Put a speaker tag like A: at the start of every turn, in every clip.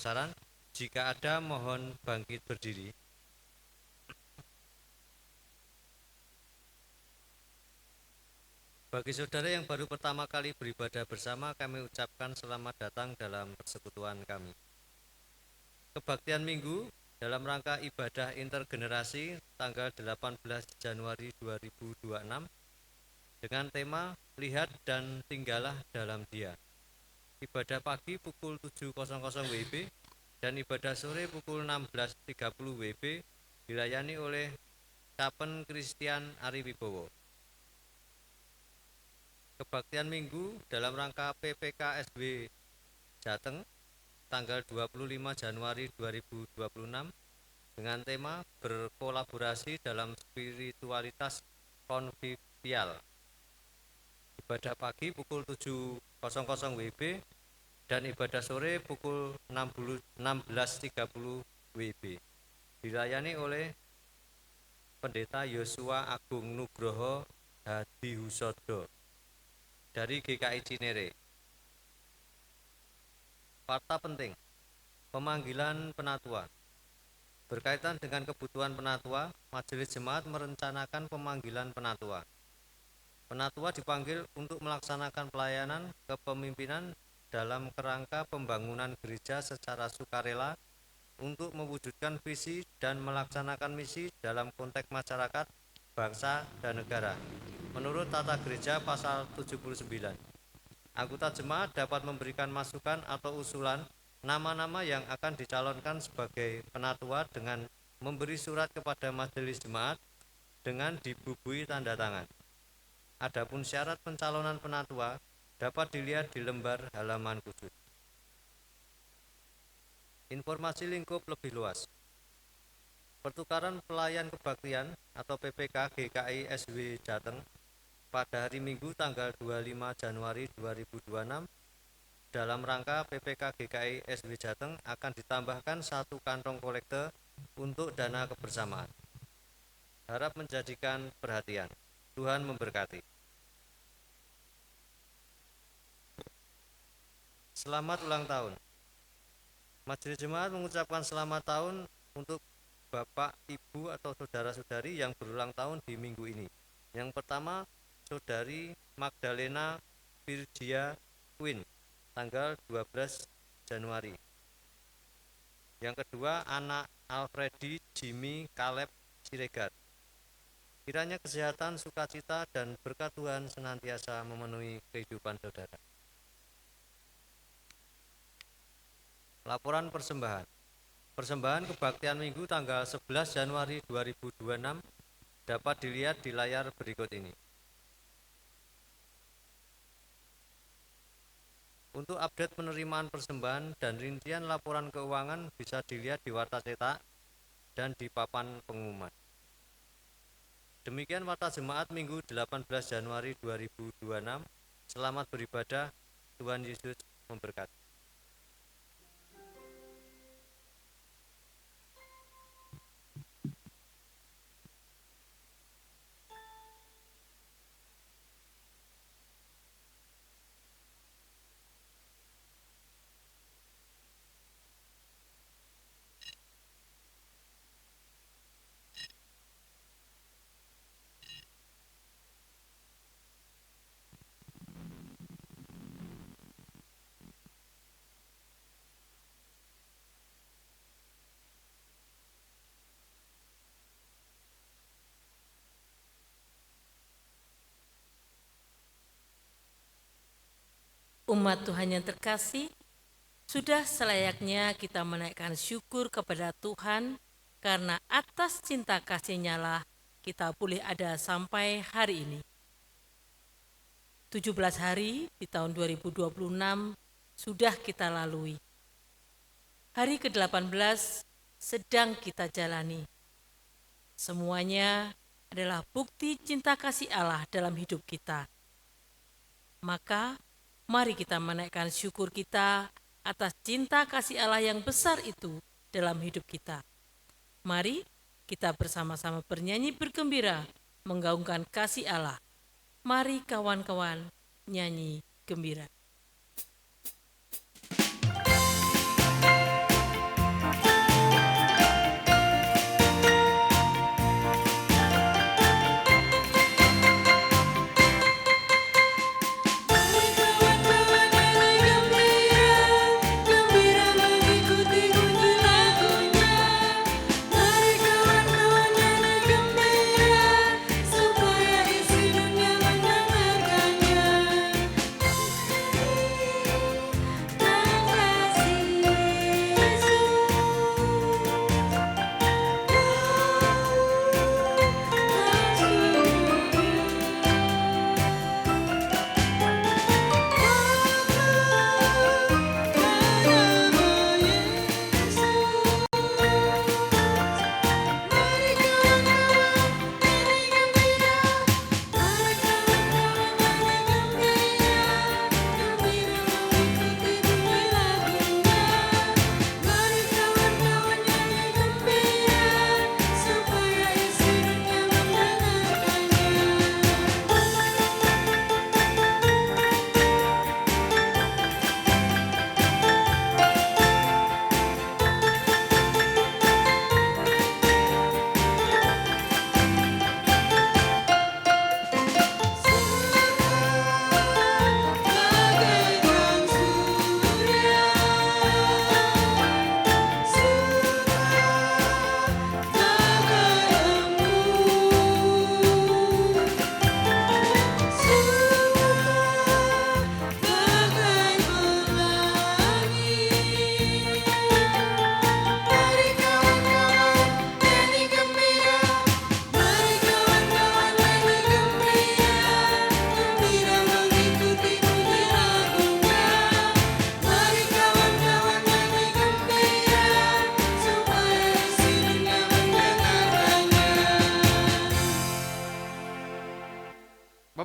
A: pemasaran? Jika ada, mohon bangkit berdiri. Bagi saudara yang baru pertama kali beribadah bersama, kami ucapkan selamat datang dalam persekutuan kami. Kebaktian Minggu dalam rangka ibadah intergenerasi tanggal 18 Januari 2026 dengan tema Lihat dan Tinggallah dalam Dia. Ibadah pagi pukul 7.00 WIB dan ibadah sore pukul 16.30 WIB dilayani oleh Capen Christian Ari Wibowo. Kebaktian Minggu dalam rangka PPKSB Jateng tanggal 25 Januari 2026 dengan tema berkolaborasi dalam spiritualitas konvivial. Ibadah pagi pukul 7.00 WIB dan ibadah sore pukul 16.30 WIB dilayani oleh Pendeta Yosua Agung Nugroho Hadihusodo dari GKI Cinere. Fakta penting, pemanggilan penatua. Berkaitan dengan kebutuhan penatua, Majelis Jemaat merencanakan pemanggilan penatua. Penatua dipanggil untuk melaksanakan pelayanan kepemimpinan dalam kerangka pembangunan gereja secara sukarela untuk mewujudkan visi dan melaksanakan misi dalam konteks masyarakat, bangsa, dan negara. Menurut Tata Gereja pasal 79, anggota jemaat dapat memberikan masukan atau usulan nama-nama yang akan dicalonkan sebagai penatua dengan memberi surat kepada majelis jemaat dengan dibubui tanda tangan. Adapun syarat pencalonan penatua dapat dilihat di lembar halaman khusus. Informasi lingkup lebih luas. Pertukaran Pelayan Kebaktian atau PPK GKI SW Jateng pada hari Minggu tanggal 25 Januari 2026 dalam rangka PPK GKI SW Jateng akan ditambahkan 1 kantong kolekte untuk dana kebersamaan. Harap menjadikan perhatian. Tuhan memberkati. Selamat ulang tahun. Majelis Jemaat mengucapkan selamat tahun untuk Bapak, Ibu, atau saudara-saudari yang berulang tahun di minggu ini. Yang pertama, Saudari Magdalena Virgia Queen, tanggal 12 Januari. Yang kedua, anak Alfredi Jimmy Caleb Siregar. Kiranya kesehatan, sukacita, dan berkat Tuhan senantiasa memenuhi kehidupan saudara. Laporan persembahan. Persembahan kebaktian Minggu tanggal 11 Januari 2026 dapat dilihat di layar berikut ini. Untuk update penerimaan persembahan dan rincian laporan keuangan bisa dilihat di warta cetak dan di papan pengumuman. Demikian warta jemaat Minggu 18 Januari 2026. Selamat beribadah, Tuhan Yesus memberkati.
B: Umat Tuhan yang terkasih, sudah selayaknya kita menaikkan syukur kepada Tuhan karena atas cinta kasih-Nya lah kita boleh ada sampai hari ini. 17 hari di tahun 2026 sudah kita lalui. Hari ke-18 sedang kita jalani. Semuanya adalah bukti cinta kasih Allah dalam hidup kita. Maka mari kita menaikkan syukur kita atas cinta kasih Allah yang besar itu dalam hidup kita. Mari kita bersama-sama bernyanyi bergembira, menggaungkan kasih Allah. Mari kawan-kawan nyanyi gembira.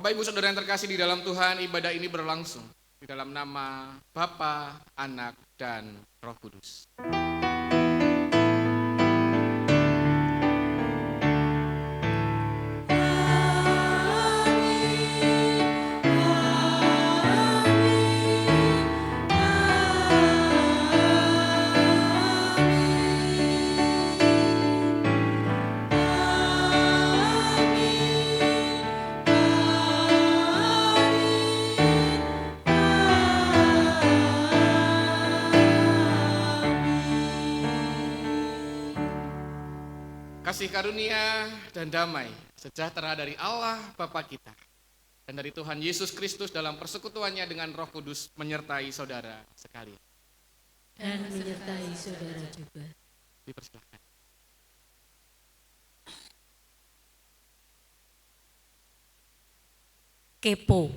C: Bapak Ibu Saudara yang terkasih di dalam Tuhan, ibadah ini berlangsung di dalam nama Bapa, Anak, dan Roh Kudus. Kasih karunia dan damai sejahtera dari Allah Bapa kita dan dari Tuhan Yesus Kristus dalam persekutuannya dengan Roh Kudus menyertai saudara sekalian.
B: Dan menyertai saudara juga.
C: Dipersilakan.
B: Kepo,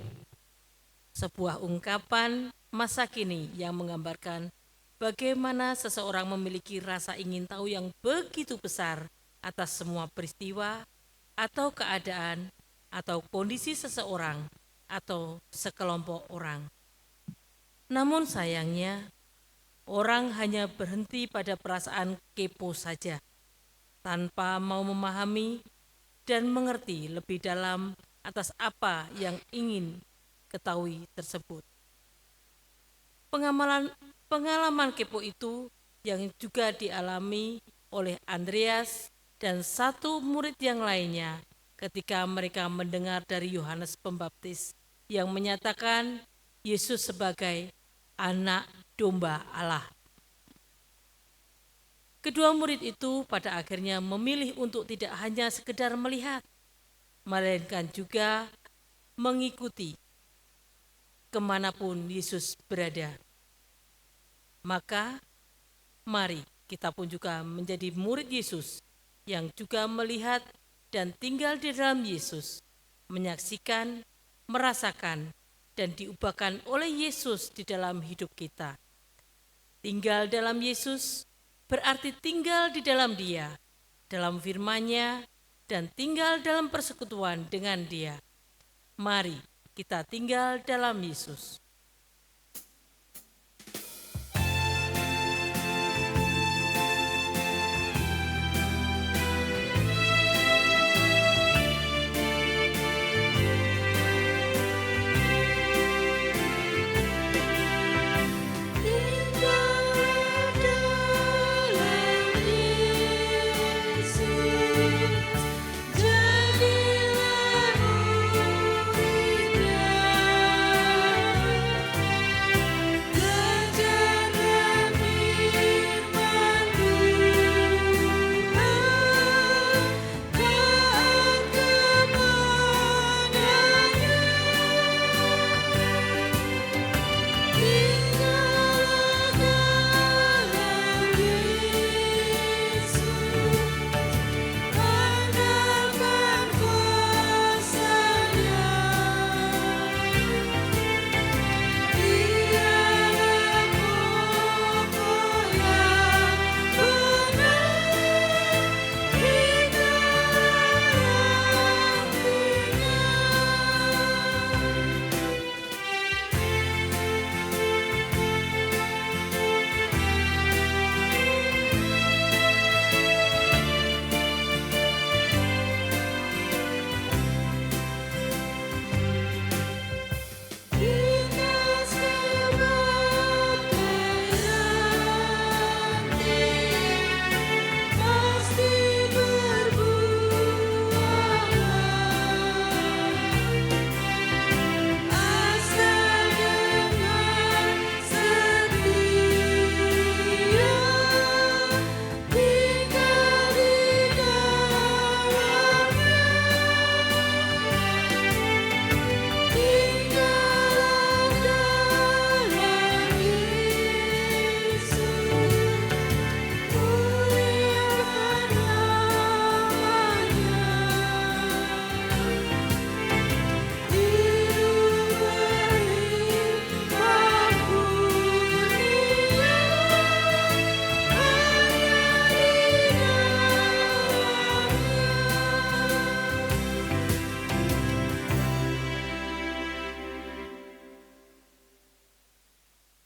B: sebuah ungkapan masa kini yang menggambarkan bagaimana seseorang memiliki rasa ingin tahu yang begitu besar atas semua peristiwa atau keadaan atau kondisi seseorang atau sekelompok orang. Namun sayangnya, orang hanya berhenti pada perasaan kepo saja, tanpa mau memahami dan mengerti lebih dalam atas apa yang ingin ketahui tersebut. Pengalaman kepo itu yang juga dialami oleh Andreas dan satu murid yang lainnya ketika mereka mendengar dari Yohanes Pembaptis yang menyatakan Yesus sebagai anak domba Allah. Kedua murid itu pada akhirnya memilih untuk tidak hanya sekedar melihat, melainkan juga mengikuti kemanapun Yesus berada. Maka mari kita pun juga menjadi murid Yesus yang juga melihat dan tinggal di dalam Yesus, menyaksikan, merasakan, dan diubahkan oleh Yesus di dalam hidup kita. Tinggal dalam Yesus berarti tinggal di dalam Dia, dalam firman-Nya, dan tinggal dalam persekutuan dengan Dia. Mari kita tinggal dalam Yesus.
D: Jadilah muridnya.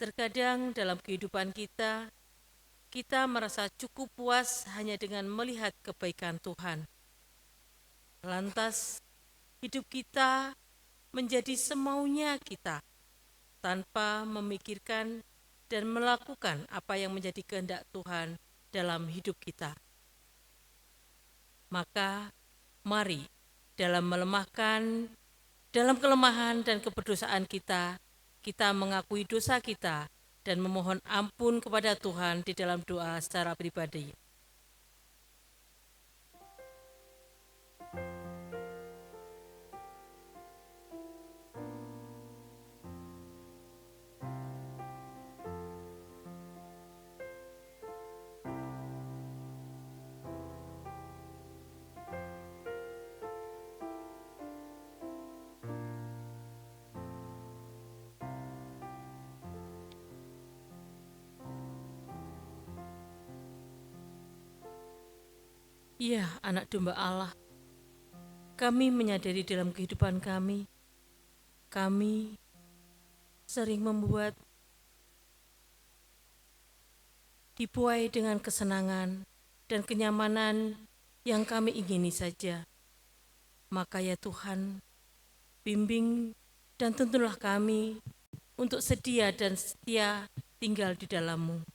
B: Terkadang dalam kehidupan kita, kita merasa cukup puas hanya dengan melihat kebaikan Tuhan. Lantas, hidup kita menjadi semaunya kita, tanpa memikirkan dan melakukan apa yang menjadi kehendak Tuhan dalam hidup kita. Maka, mari dalam kelemahan dan keberdosaan kita mengakui dosa kita dan memohon ampun kepada Tuhan di dalam doa secara pribadi. Ya, anak domba Allah, kami menyadari dalam kehidupan kami sering membuat dibuai dengan kesenangan dan kenyamanan yang kami ingini saja. Maka ya Tuhan, bimbing dan tuntunlah kami untuk sedia dan setia tinggal di dalam-Mu,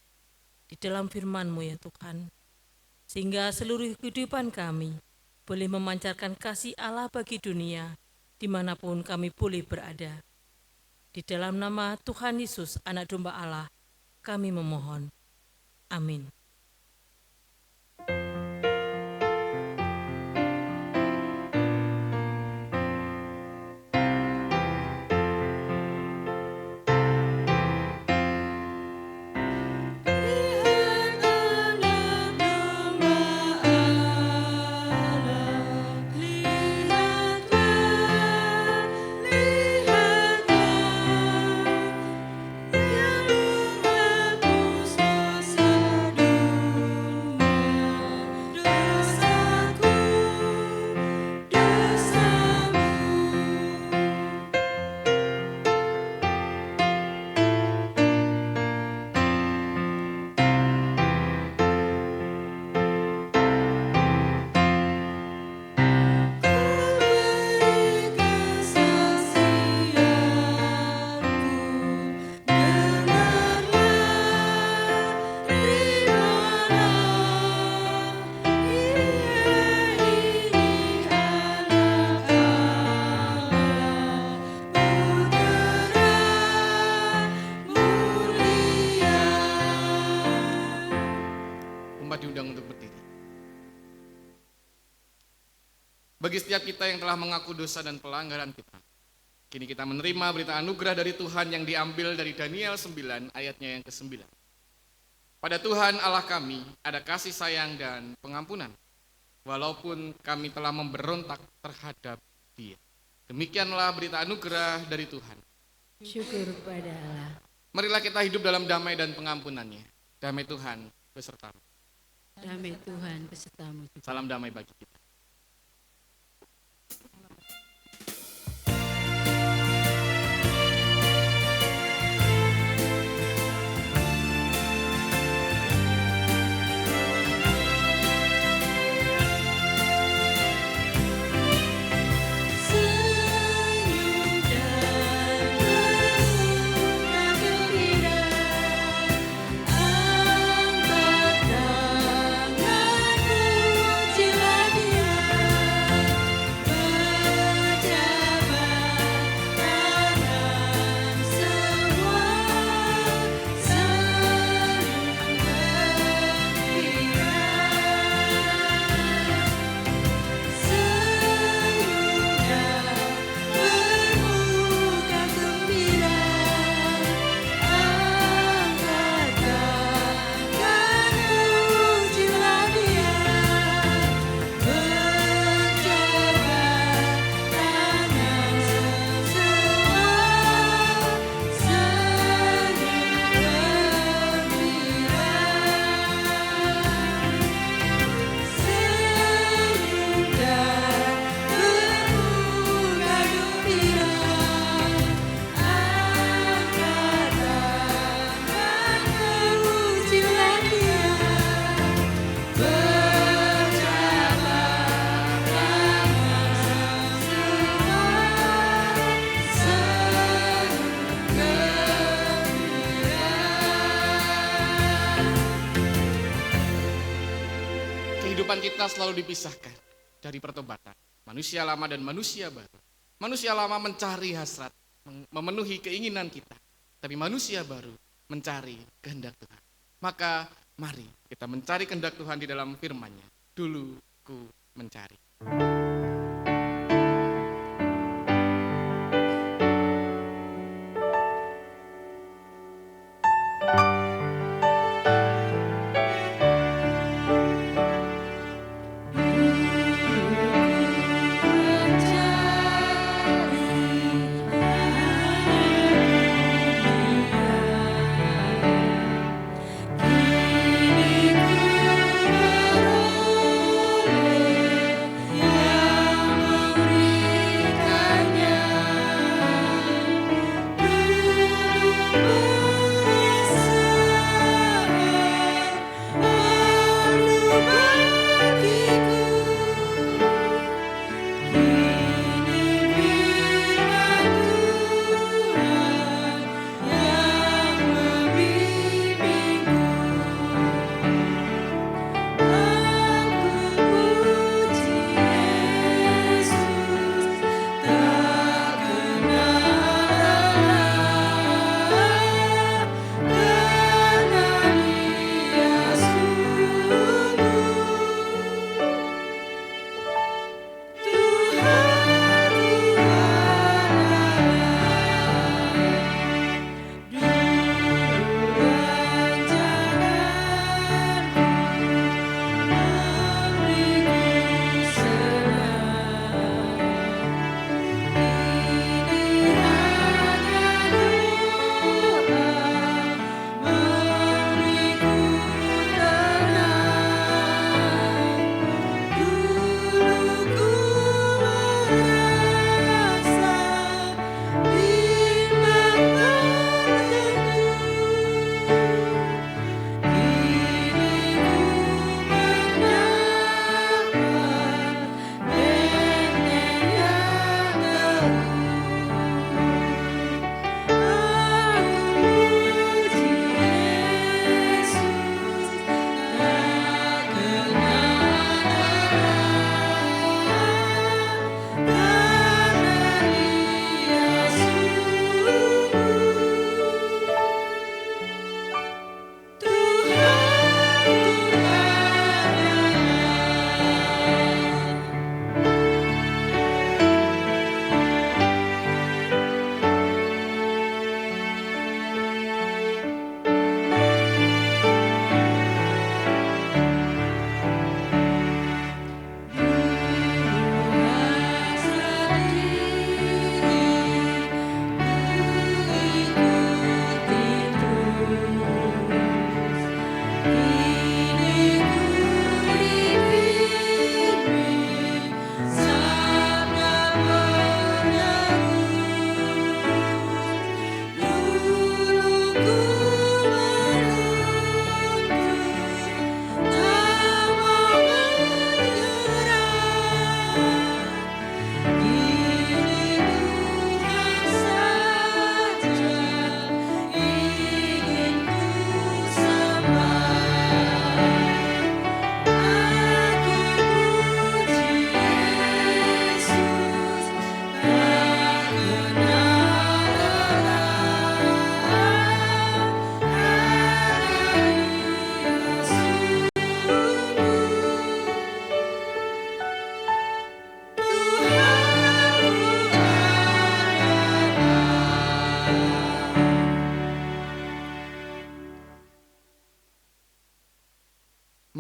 B: di dalam firman-Mu ya Tuhan. Sehingga seluruh kehidupan kami boleh memancarkan kasih Allah bagi dunia, dimanapun kami boleh berada. Di dalam nama Tuhan Yesus, Anak Domba Allah, kami memohon. Amin.
C: Diundang untuk berdiri. Bagi setiap kita yang telah mengaku dosa dan pelanggaran kita, kini kita menerima berita anugerah dari Tuhan yang diambil dari Daniel 9 ayatnya yang ke-9. Pada Tuhan Allah kami ada kasih sayang dan pengampunan, walaupun kami telah memberontak terhadap Dia. Demikianlah berita anugerah dari Tuhan.
B: Syukur kepada Allah.
C: Marilah kita hidup dalam damai dan pengampunannya. Damai Tuhan besertamu.
D: Damai Tuhan besertamu.
C: Salam damai bagi kita.
D: Angkat tanganmu, pujilah Dia.
C: kehidupan kita selalu dipisahkan dari pertobatan. Manusia lama dan manusia baru. Manusia lama mencari hasrat, memenuhi keinginan kita. Tapi manusia baru mencari kehendak Tuhan. Maka mari kita mencari kehendak Tuhan di dalam firman-Nya. Dulu ku mencari.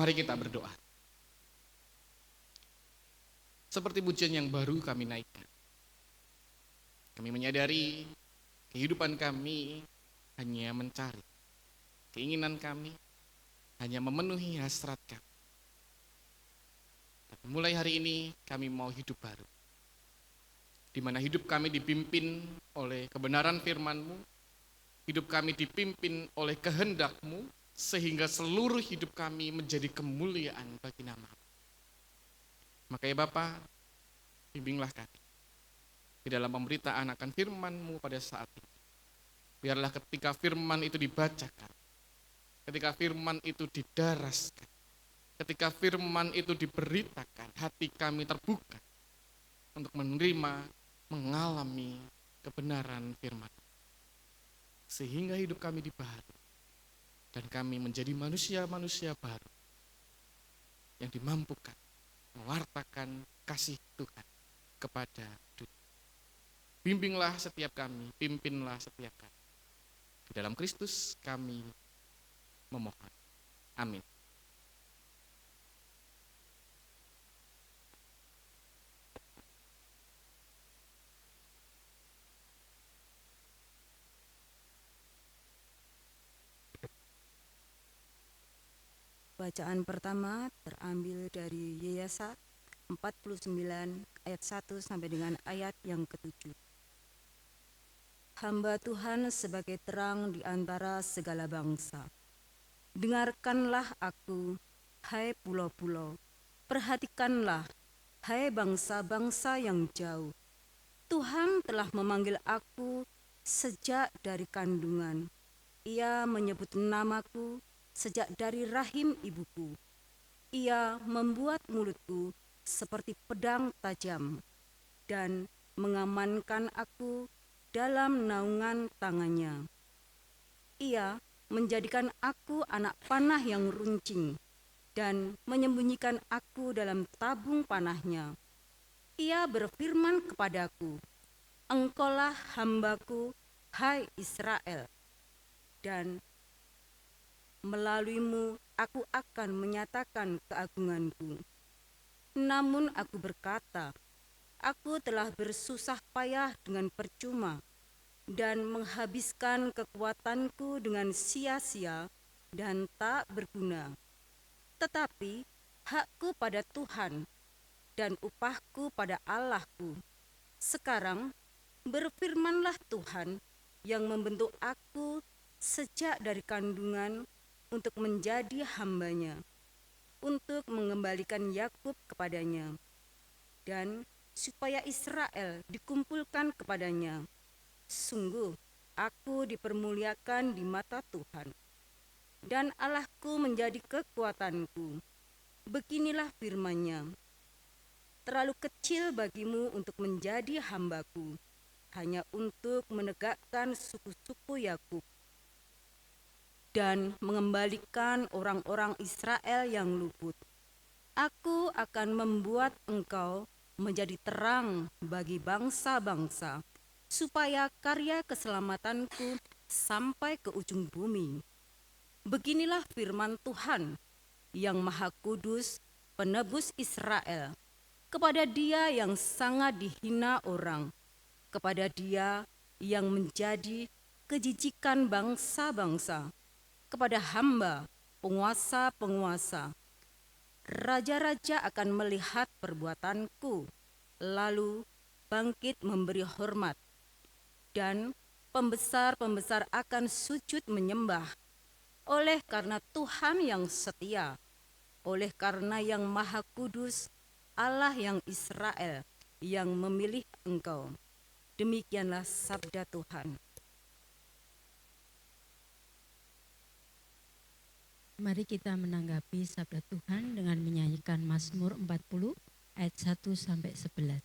C: Mari kita berdoa. Seperti pujian yang baru kami naikkan. Kami menyadari kehidupan kami hanya mencari. Keinginan kami hanya memenuhi hasrat kami. Tapi mulai hari ini kami mau hidup baru. Di mana hidup kami dipimpin oleh kebenaran firman-Mu, hidup kami dipimpin oleh kehendak-Mu, sehingga seluruh hidup kami menjadi kemuliaan bagi nama-Mu. Maka ya Bapa, bimbinglah kami di dalam pemberitaan akan firman-Mu pada saat ini. Biarlah ketika firman itu dibacakan, ketika firman itu didaraskan, ketika firman itu diberitakan, hati kami terbuka untuk menerima, mengalami kebenaran firman. Sehingga hidup kami dibaharui dan kami menjadi manusia-manusia baru yang dimampukan mewartakan kasih Tuhan kepada dunia. Bimbinglah setiap kami, pimpinlah setiap kami. Di dalam Kristus kami memohon. Amin.
E: Bacaan pertama terambil dari Yesaya 49 ayat 1 sampai dengan ayat yang ke-7. Hamba Tuhan sebagai terang di antara segala bangsa. Dengarkanlah aku, hai pulau-pulau. Perhatikanlah, hai bangsa-bangsa yang jauh. Tuhan telah memanggil aku sejak dari kandungan. Ia menyebut namaku sejak dari rahim ibuku. Ia membuat mulutku seperti pedang tajam dan mengamankan aku dalam naungan tangannya. Ia menjadikan aku anak panah yang runcing dan menyembunyikan aku dalam tabung panahnya. Ia berfirman kepadaku, engkaulah hambaku, hai Israel, dan melaluimu aku akan menyatakan keagunganku. Namun aku berkata, aku telah bersusah payah dengan percuma dan menghabiskan kekuatanku dengan sia-sia dan tak berguna. Tetapi hakku pada Tuhan dan upahku pada Allahku. Sekarang berfirmanlah Tuhan yang membentuk aku sejak dari kandungan untuk menjadi hambanya, untuk mengembalikan Yakub kepadanya, dan supaya Israel dikumpulkan kepadanya. Sungguh, aku dipermuliakan di mata Tuhan, dan Allahku menjadi kekuatanku. Beginilah firman-Nya, terlalu kecil bagimu untuk menjadi hambaku, hanya untuk menegakkan suku-suku Yakub, dan mengembalikan orang-orang Israel yang luput. Aku akan membuat engkau menjadi terang bagi bangsa-bangsa, supaya karya keselamatanku sampai ke ujung bumi. Beginilah firman Tuhan yang Maha Kudus, penebus Israel, kepada dia yang sangat dihina orang, kepada dia yang menjadi kejijikan bangsa-bangsa, kepada hamba, penguasa-penguasa. Raja-raja akan melihat perbuatanku, lalu bangkit memberi hormat, dan pembesar-pembesar akan sujud menyembah, oleh karena Tuhan yang setia, oleh karena yang Maha Kudus, Allah yang Israel, yang memilih engkau. Demikianlah sabda Tuhan.
D: Mari kita menanggapi sabda Tuhan dengan menyanyikan Mazmur 40 ayat 1 sampai 11.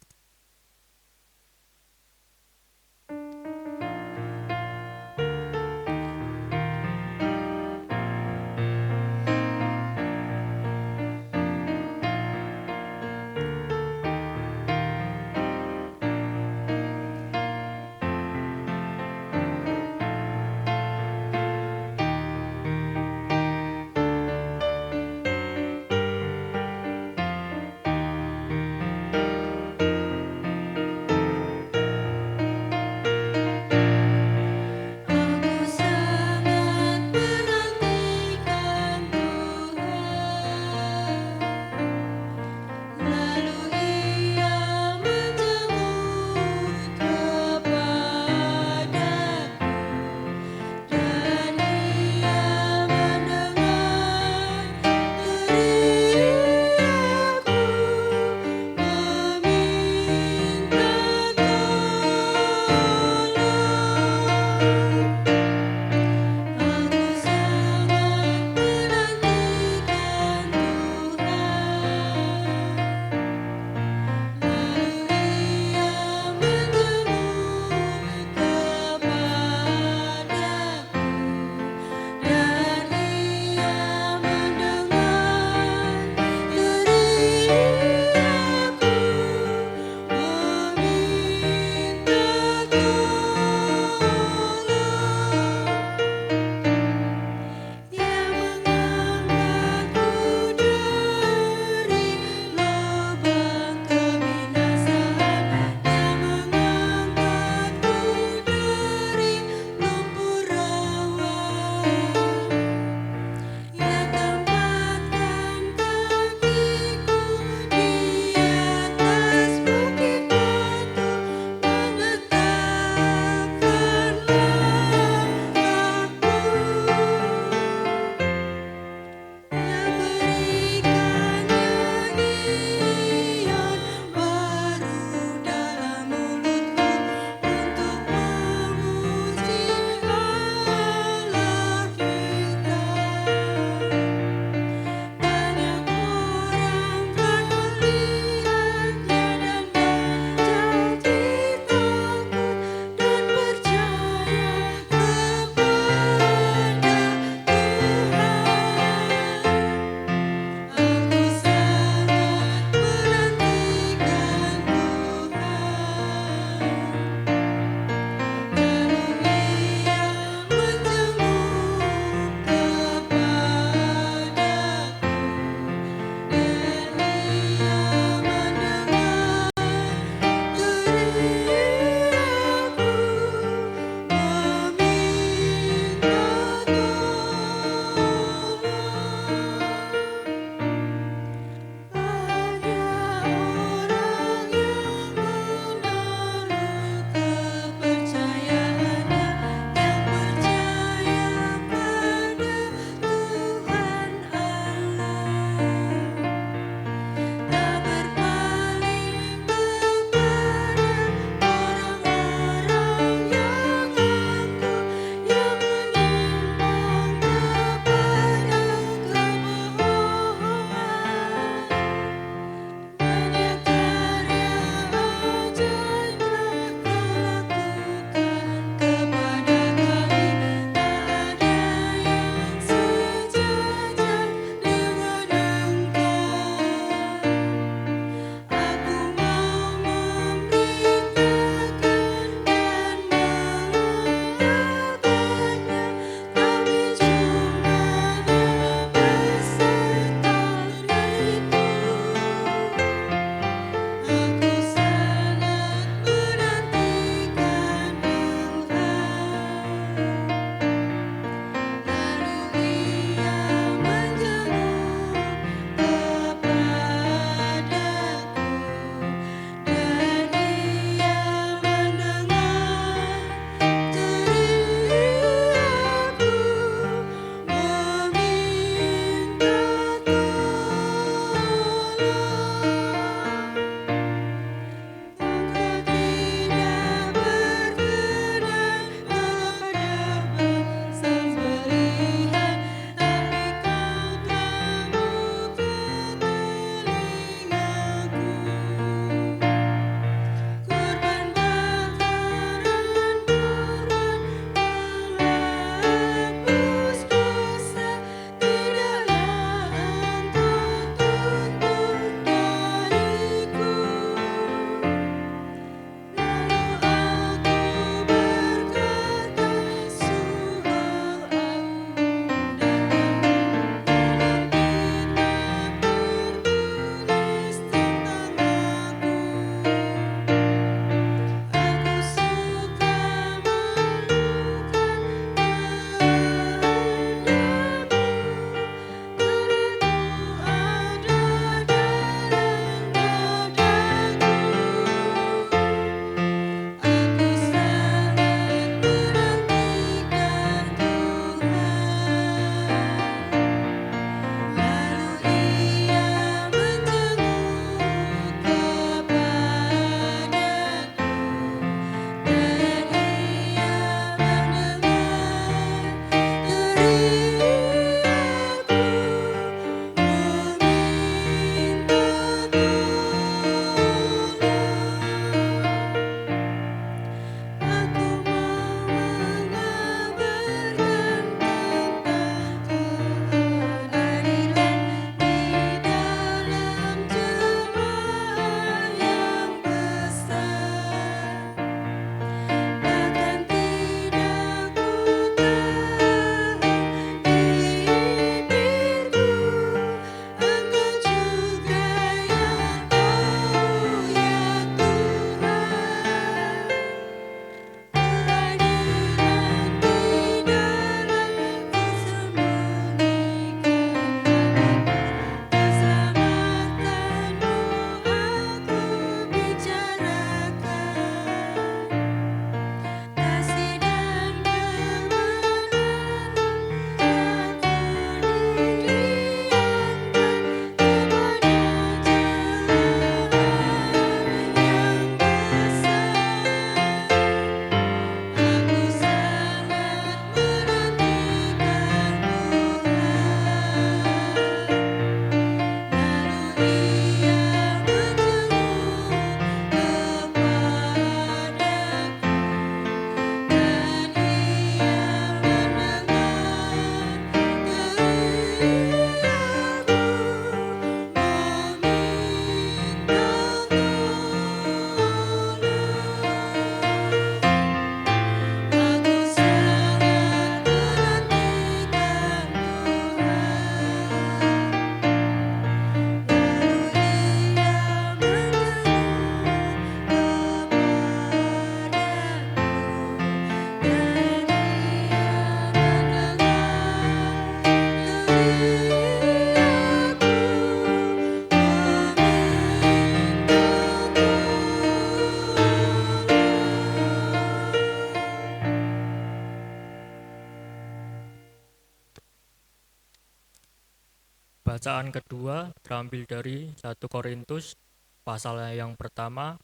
F: Bacaan kedua terambil dari 1 Korintus pasal yang pertama,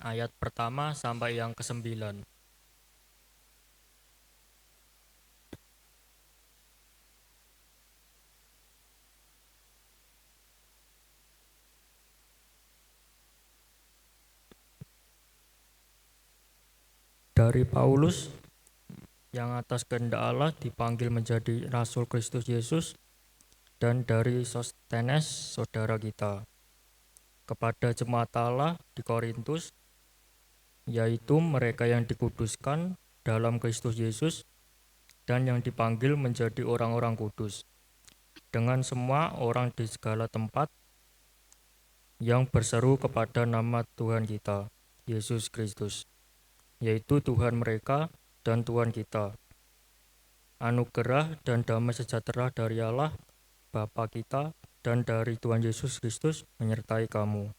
F: ayat pertama sampai yang ke-9. Dari Paulus, yang atas kehendak Allah dipanggil menjadi Rasul Kristus Yesus, dan dari Sostenes, saudara kita, kepada jemaat Allah di Korintus, yaitu mereka yang dikuduskan dalam Kristus Yesus dan yang dipanggil menjadi orang-orang kudus, dengan semua orang di segala tempat yang berseru kepada nama Tuhan kita, Yesus Kristus, yaitu Tuhan mereka dan Tuhan kita. Anugerah dan damai sejahtera dari Allah Bapa kita dan dari Tuhan Yesus Kristus menyertai kamu.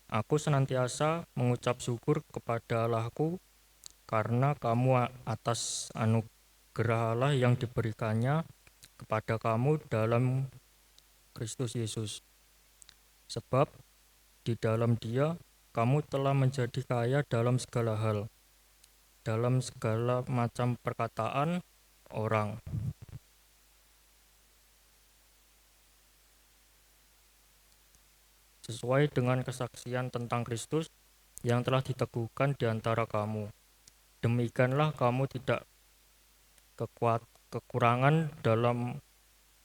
F: Aku senantiasa mengucap syukur kepada Allahku karena kamu atas anugerah Allah yang diberikannya kepada kamu dalam Kristus Yesus. Sebab di dalam Dia kamu telah menjadi kaya dalam segala hal, dalam segala macam perkataan orang, sesuai dengan kesaksian tentang Kristus yang telah diteguhkan di antara kamu. Demikianlah kamu tidak kekurangan dalam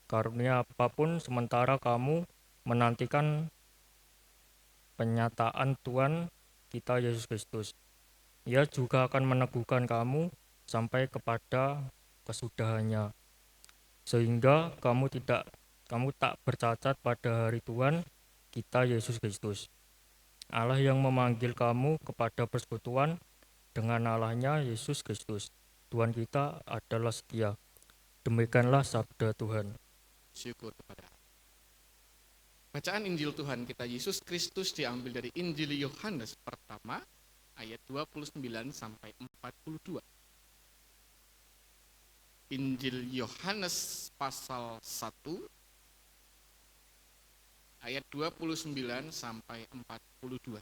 F: karunia apapun sementara kamu menantikan penyataan Tuhan kita Yesus Kristus. Ia juga akan meneguhkan kamu sampai kepada kesudahannya, sehingga kamu tak bercacat pada hari Tuhan kita Yesus Kristus. Allah yang memanggil kamu kepada persekutuan dengan Allahnya Yesus Kristus, Tuhan kita adalah setia. Demikianlah sabda Tuhan.
C: Syukur kepada Allah. Bacaan Injil Tuhan kita Yesus Kristus diambil dari Injil Yohanes pertama ayat 29 sampai 42. Injil Yohanes pasal 1 ayat 29 sampai 42.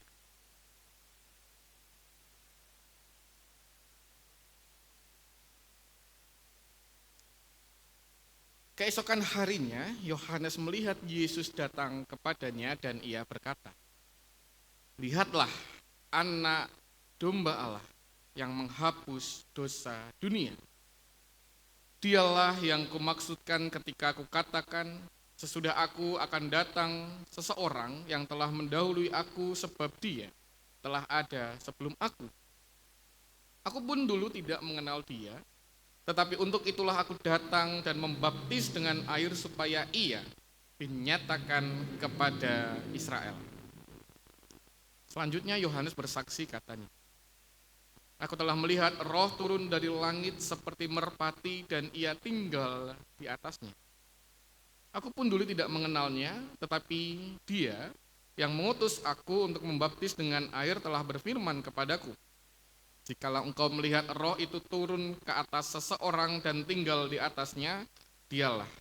C: Keesokan harinya, Yohanes melihat Yesus datang kepadanya dan ia berkata, "Lihatlah anak domba Allah yang menghapus dosa dunia. Dialah yang kumaksudkan ketika aku katakan, sesudah aku akan datang seseorang yang telah mendahului aku sebab dia telah ada sebelum aku. Aku pun dulu tidak mengenal dia, tetapi untuk itulah aku datang dan membaptis dengan air supaya ia dinyatakan kepada Israel." Selanjutnya Yohanes bersaksi katanya, "Aku telah melihat roh turun dari langit seperti merpati dan ia tinggal di atasnya. Aku pun dulu tidak mengenalnya, tetapi dia yang mengutus aku untuk membaptis dengan air telah berfirman kepadaku, jikalau engkau melihat roh itu turun ke atas seseorang dan tinggal di atasnya, dialah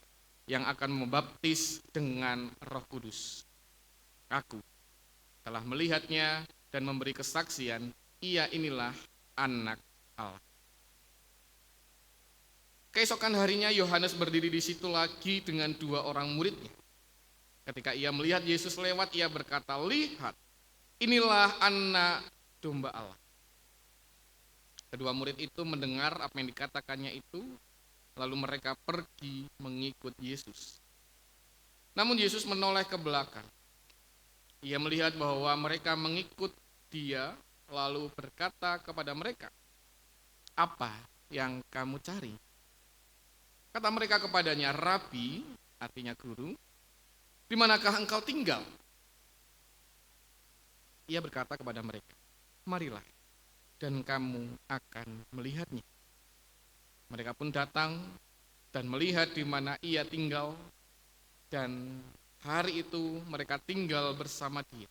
C: yang akan membaptis dengan Roh Kudus. Aku telah melihatnya dan memberi kesaksian, ia inilah anak Allah." Keesokan harinya Yohanes berdiri di situ lagi dengan 2 orang muridnya. Ketika ia melihat Yesus lewat, ia berkata, "Lihat, inilah anak domba Allah." Kedua murid itu mendengar apa yang dikatakannya itu, lalu mereka pergi mengikut Yesus. Namun Yesus menoleh ke belakang. Ia melihat bahwa mereka mengikut dia, lalu berkata kepada mereka, "Apa yang kamu cari?" Kata mereka kepadanya, "Rabi," artinya guru, "di manakah engkau tinggal?" Ia berkata kepada mereka, "Marilah, dan kamu akan melihatnya." Mereka pun datang dan melihat di mana ia tinggal, dan hari itu mereka tinggal bersama dia.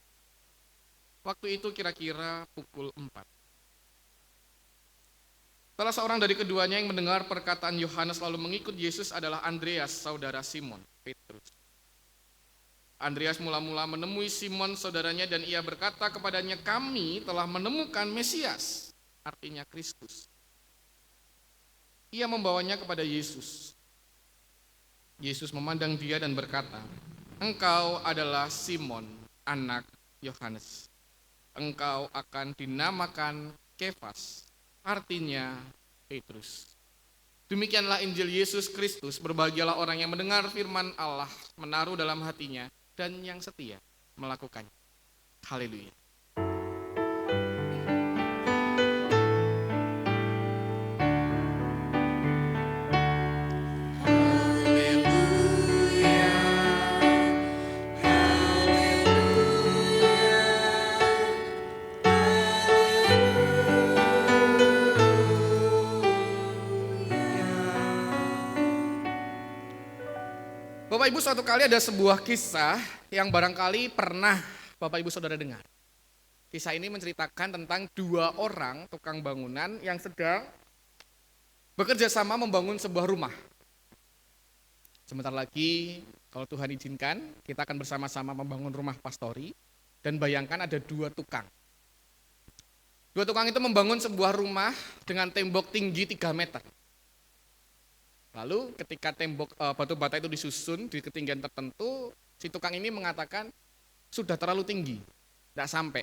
C: Waktu itu kira-kira pukul 4. Salah seorang dari keduanya yang mendengar perkataan Yohanes lalu mengikut Yesus adalah Andreas, saudara Simon Petrus. Andreas mula-mula menemui Simon saudaranya dan ia berkata kepadanya, kami telah menemukan Mesias, artinya Kristus. Ia membawanya kepada Yesus. Yesus memandang dia dan berkata, engkau adalah Simon, anak Yohanes. Engkau akan dinamakan Kefas, artinya Petrus. Demikianlah Injil Yesus Kristus. Berbahagialah orang yang mendengar firman Allah, menaruh dalam hatinya, dan yang setia melakukannya. Haleluya. Bapak Ibu, suatu kali ada sebuah kisah yang barangkali pernah Bapak Ibu Saudara dengar. Kisah ini menceritakan tentang dua orang tukang bangunan yang sedang bekerja sama membangun sebuah rumah. Sebentar lagi, kalau Tuhan izinkan, kita akan bersama-sama membangun rumah pastori. Dan bayangkan ada dua tukang. Dua tukang itu membangun sebuah rumah dengan tembok tinggi 3 meter. Lalu ketika tembok batu bata itu disusun di ketinggian tertentu, si tukang ini mengatakan sudah terlalu tinggi, tidak sampai.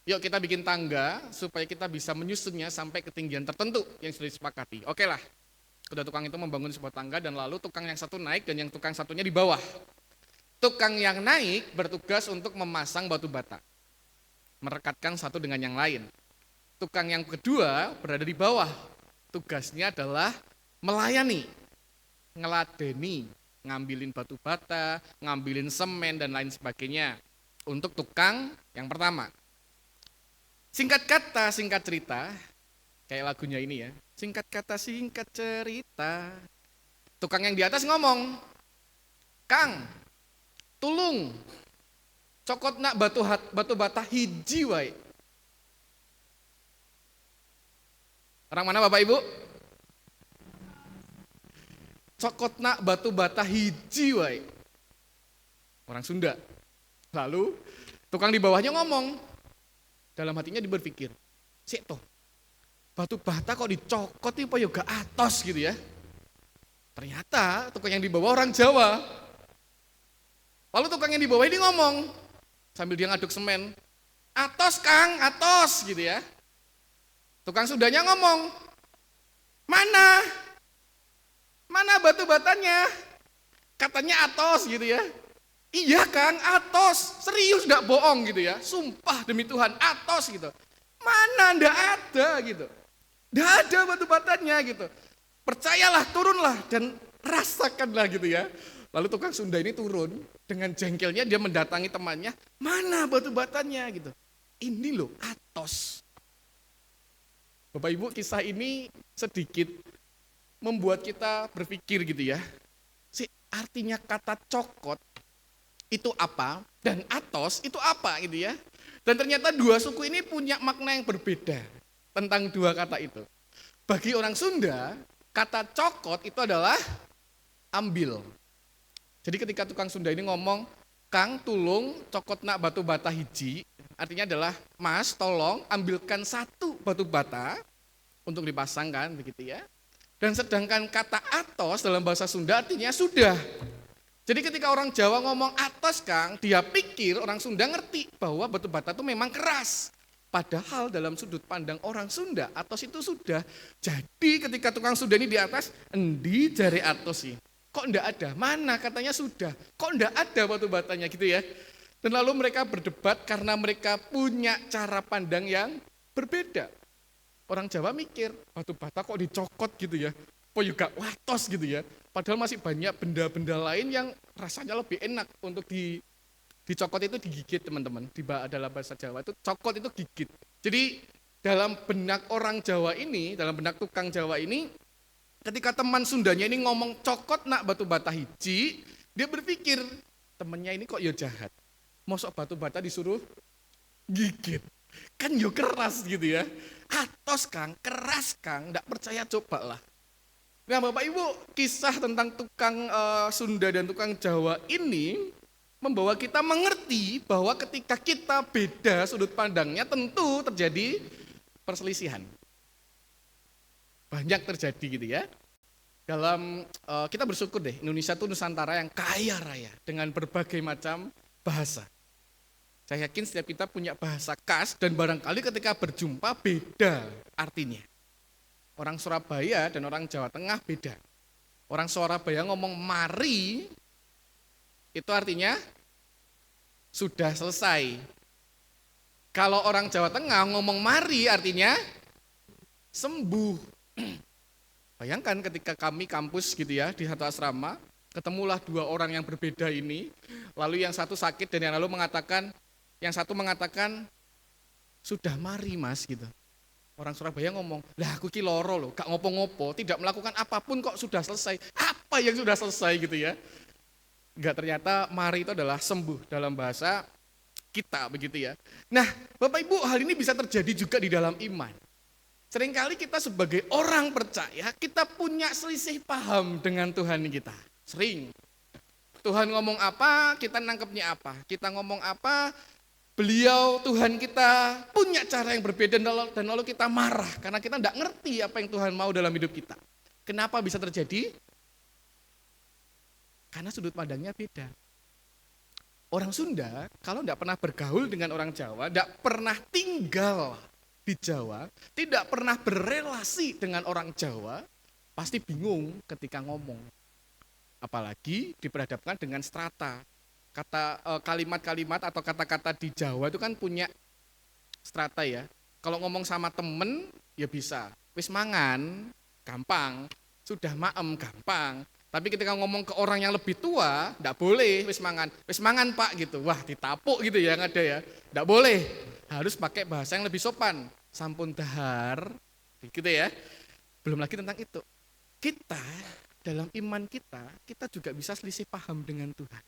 C: Yuk kita bikin tangga supaya kita bisa menyusunnya sampai ketinggian tertentu yang sudah disepakati. Oke lah, kedua tukang itu membangun sebuah tangga dan lalu tukang yang satu naik dan yang tukang satunya di bawah. Tukang yang naik bertugas untuk memasang batu bata, merekatkan satu dengan yang lain. Tukang yang kedua berada di bawah, tugasnya adalah melayani, ngeladeni, ngambilin batu bata, ngambilin semen dan lain sebagainya. Untuk tukang yang pertama. Singkat kata, singkat cerita, kayak lagunya ini ya. Singkat kata, singkat cerita. Tukang yang di atas ngomong, Kang, tulung, cokot nak batu bata hiji wae. Orang mana Bapak Ibu? Cokotna batu bata hiji wae. Orang Sunda. Lalu tukang di bawahnya ngomong, dalam hatinya dia berpikir, sik toh, batu bata kok dicokot nih apa yoga atos gitu ya. Ternyata tukang yang di bawah orang Jawa. Lalu tukang yang di bawah ini ngomong, sambil dia ngaduk semen, atos Kang, atos gitu ya. Tukang Sundanya ngomong, mana batu batanya? Katanya atos gitu ya. Iya Kang, atos. Serius gak bohong gitu ya. Sumpah demi Tuhan, atos gitu. Mana ndak ada gitu. Ndak ada batu batanya gitu. Percayalah, turunlah dan rasakanlah gitu ya. Lalu tukang Sunda ini turun, dengan jengkelnya dia mendatangi temannya, mana batu batanya gitu. Ini loh atos. Bapak Ibu, kisah ini sedikit membuat kita berpikir gitu ya. Artinya kata cokot itu apa dan atos itu apa gitu ya. Dan ternyata dua suku ini punya makna yang berbeda tentang dua kata itu. Bagi orang Sunda, kata cokot itu adalah ambil. Jadi ketika tukang Sunda ini ngomong, Kang tulung cokot nak batu bata hiji, artinya adalah Mas tolong ambilkan satu batu bata untuk dipasangkan begitu ya. Dan sedangkan kata atos dalam bahasa Sunda artinya sudah. Jadi ketika orang Jawa ngomong atos Kang, dia pikir orang Sunda ngerti bahwa batu bata itu memang keras. Padahal dalam sudut pandang orang Sunda, atos itu sudah. Jadi ketika tukang Sunda ini di atas, endi jari atos sih? Kok enggak ada? Mana katanya sudah. Kok enggak ada batu batanya gitu ya. Dan lalu mereka berdebat karena mereka punya cara pandang yang berbeda. Orang Jawa mikir, batu bata kok dicokot gitu ya. Kok juga watos gitu ya. Padahal masih banyak benda-benda lain yang rasanya lebih enak untuk dicokot itu digigit teman-teman. Dalam bahasa Jawa itu cokot itu gigit. Jadi dalam benak orang Jawa ini, dalam benak tukang Jawa ini, ketika teman Sundanya ini ngomong cokot nak batu bata hiji, dia berpikir temennya ini kok ya jahat. Mosok batu bata disuruh gigit. Kan yo keras gitu ya. Atos Kang, keras Kang, enggak percaya cobalah. Nah Bapak Ibu, kisah tentang tukang Sunda dan tukang Jawa ini membawa kita mengerti bahwa ketika kita beda sudut pandangnya tentu terjadi perselisihan. Banyak terjadi gitu ya. Kita bersyukur deh, Indonesia itu Nusantara yang kaya raya dengan berbagai macam bahasa. Saya yakin setiap kita punya bahasa khas dan barangkali ketika berjumpa beda artinya. Orang Surabaya dan orang Jawa Tengah beda. Orang Surabaya ngomong mari, itu artinya sudah selesai. Kalau orang Jawa Tengah ngomong mari artinya sembuh. Bayangkan ketika kami kampus gitu ya di satu asrama, ketemulah dua orang yang berbeda ini, lalu yang satu sakit dan yang satu mengatakan sudah mari mas gitu. Orang Surabaya ngomong, lah aku ki loro loh, gak ngopo-ngopo, tidak melakukan apapun kok sudah selesai. Apa yang sudah selesai gitu ya? Enggak, ternyata mari itu adalah sembuh dalam bahasa kita begitu ya. Nah, Bapak Ibu, hal ini bisa terjadi juga di dalam iman. Seringkali kita sebagai orang percaya, kita punya selisih paham dengan Tuhan kita. Sering. Tuhan ngomong apa, kita nangkepnya apa. Kita ngomong apa, beliau Tuhan kita punya cara yang berbeda dan lalu kita marah karena kita tidak ngerti apa yang Tuhan mau dalam hidup kita. Kenapa bisa terjadi? Karena sudut pandangnya beda. Orang Sunda kalau tidak pernah bergaul dengan orang Jawa, tidak pernah tinggal di Jawa, tidak pernah berelasi dengan orang Jawa, pasti bingung ketika ngomong. Apalagi diperhadapkan dengan strata. Kalimat-kalimat atau kata-kata di Jawa itu kan punya strata ya. Kalau ngomong sama temen ya bisa, wis mangan gampang, sudah maem gampang. Tapi ketika ngomong ke orang yang lebih tua, enggak boleh wis mangan Pak gitu. Wah, ditapuk gitu ya, yang ada ya. Enggak boleh. Harus pakai bahasa yang lebih sopan. Sampun dahar gitu ya. Belum lagi tentang itu. Kita dalam iman kita juga bisa selisih paham dengan Tuhan.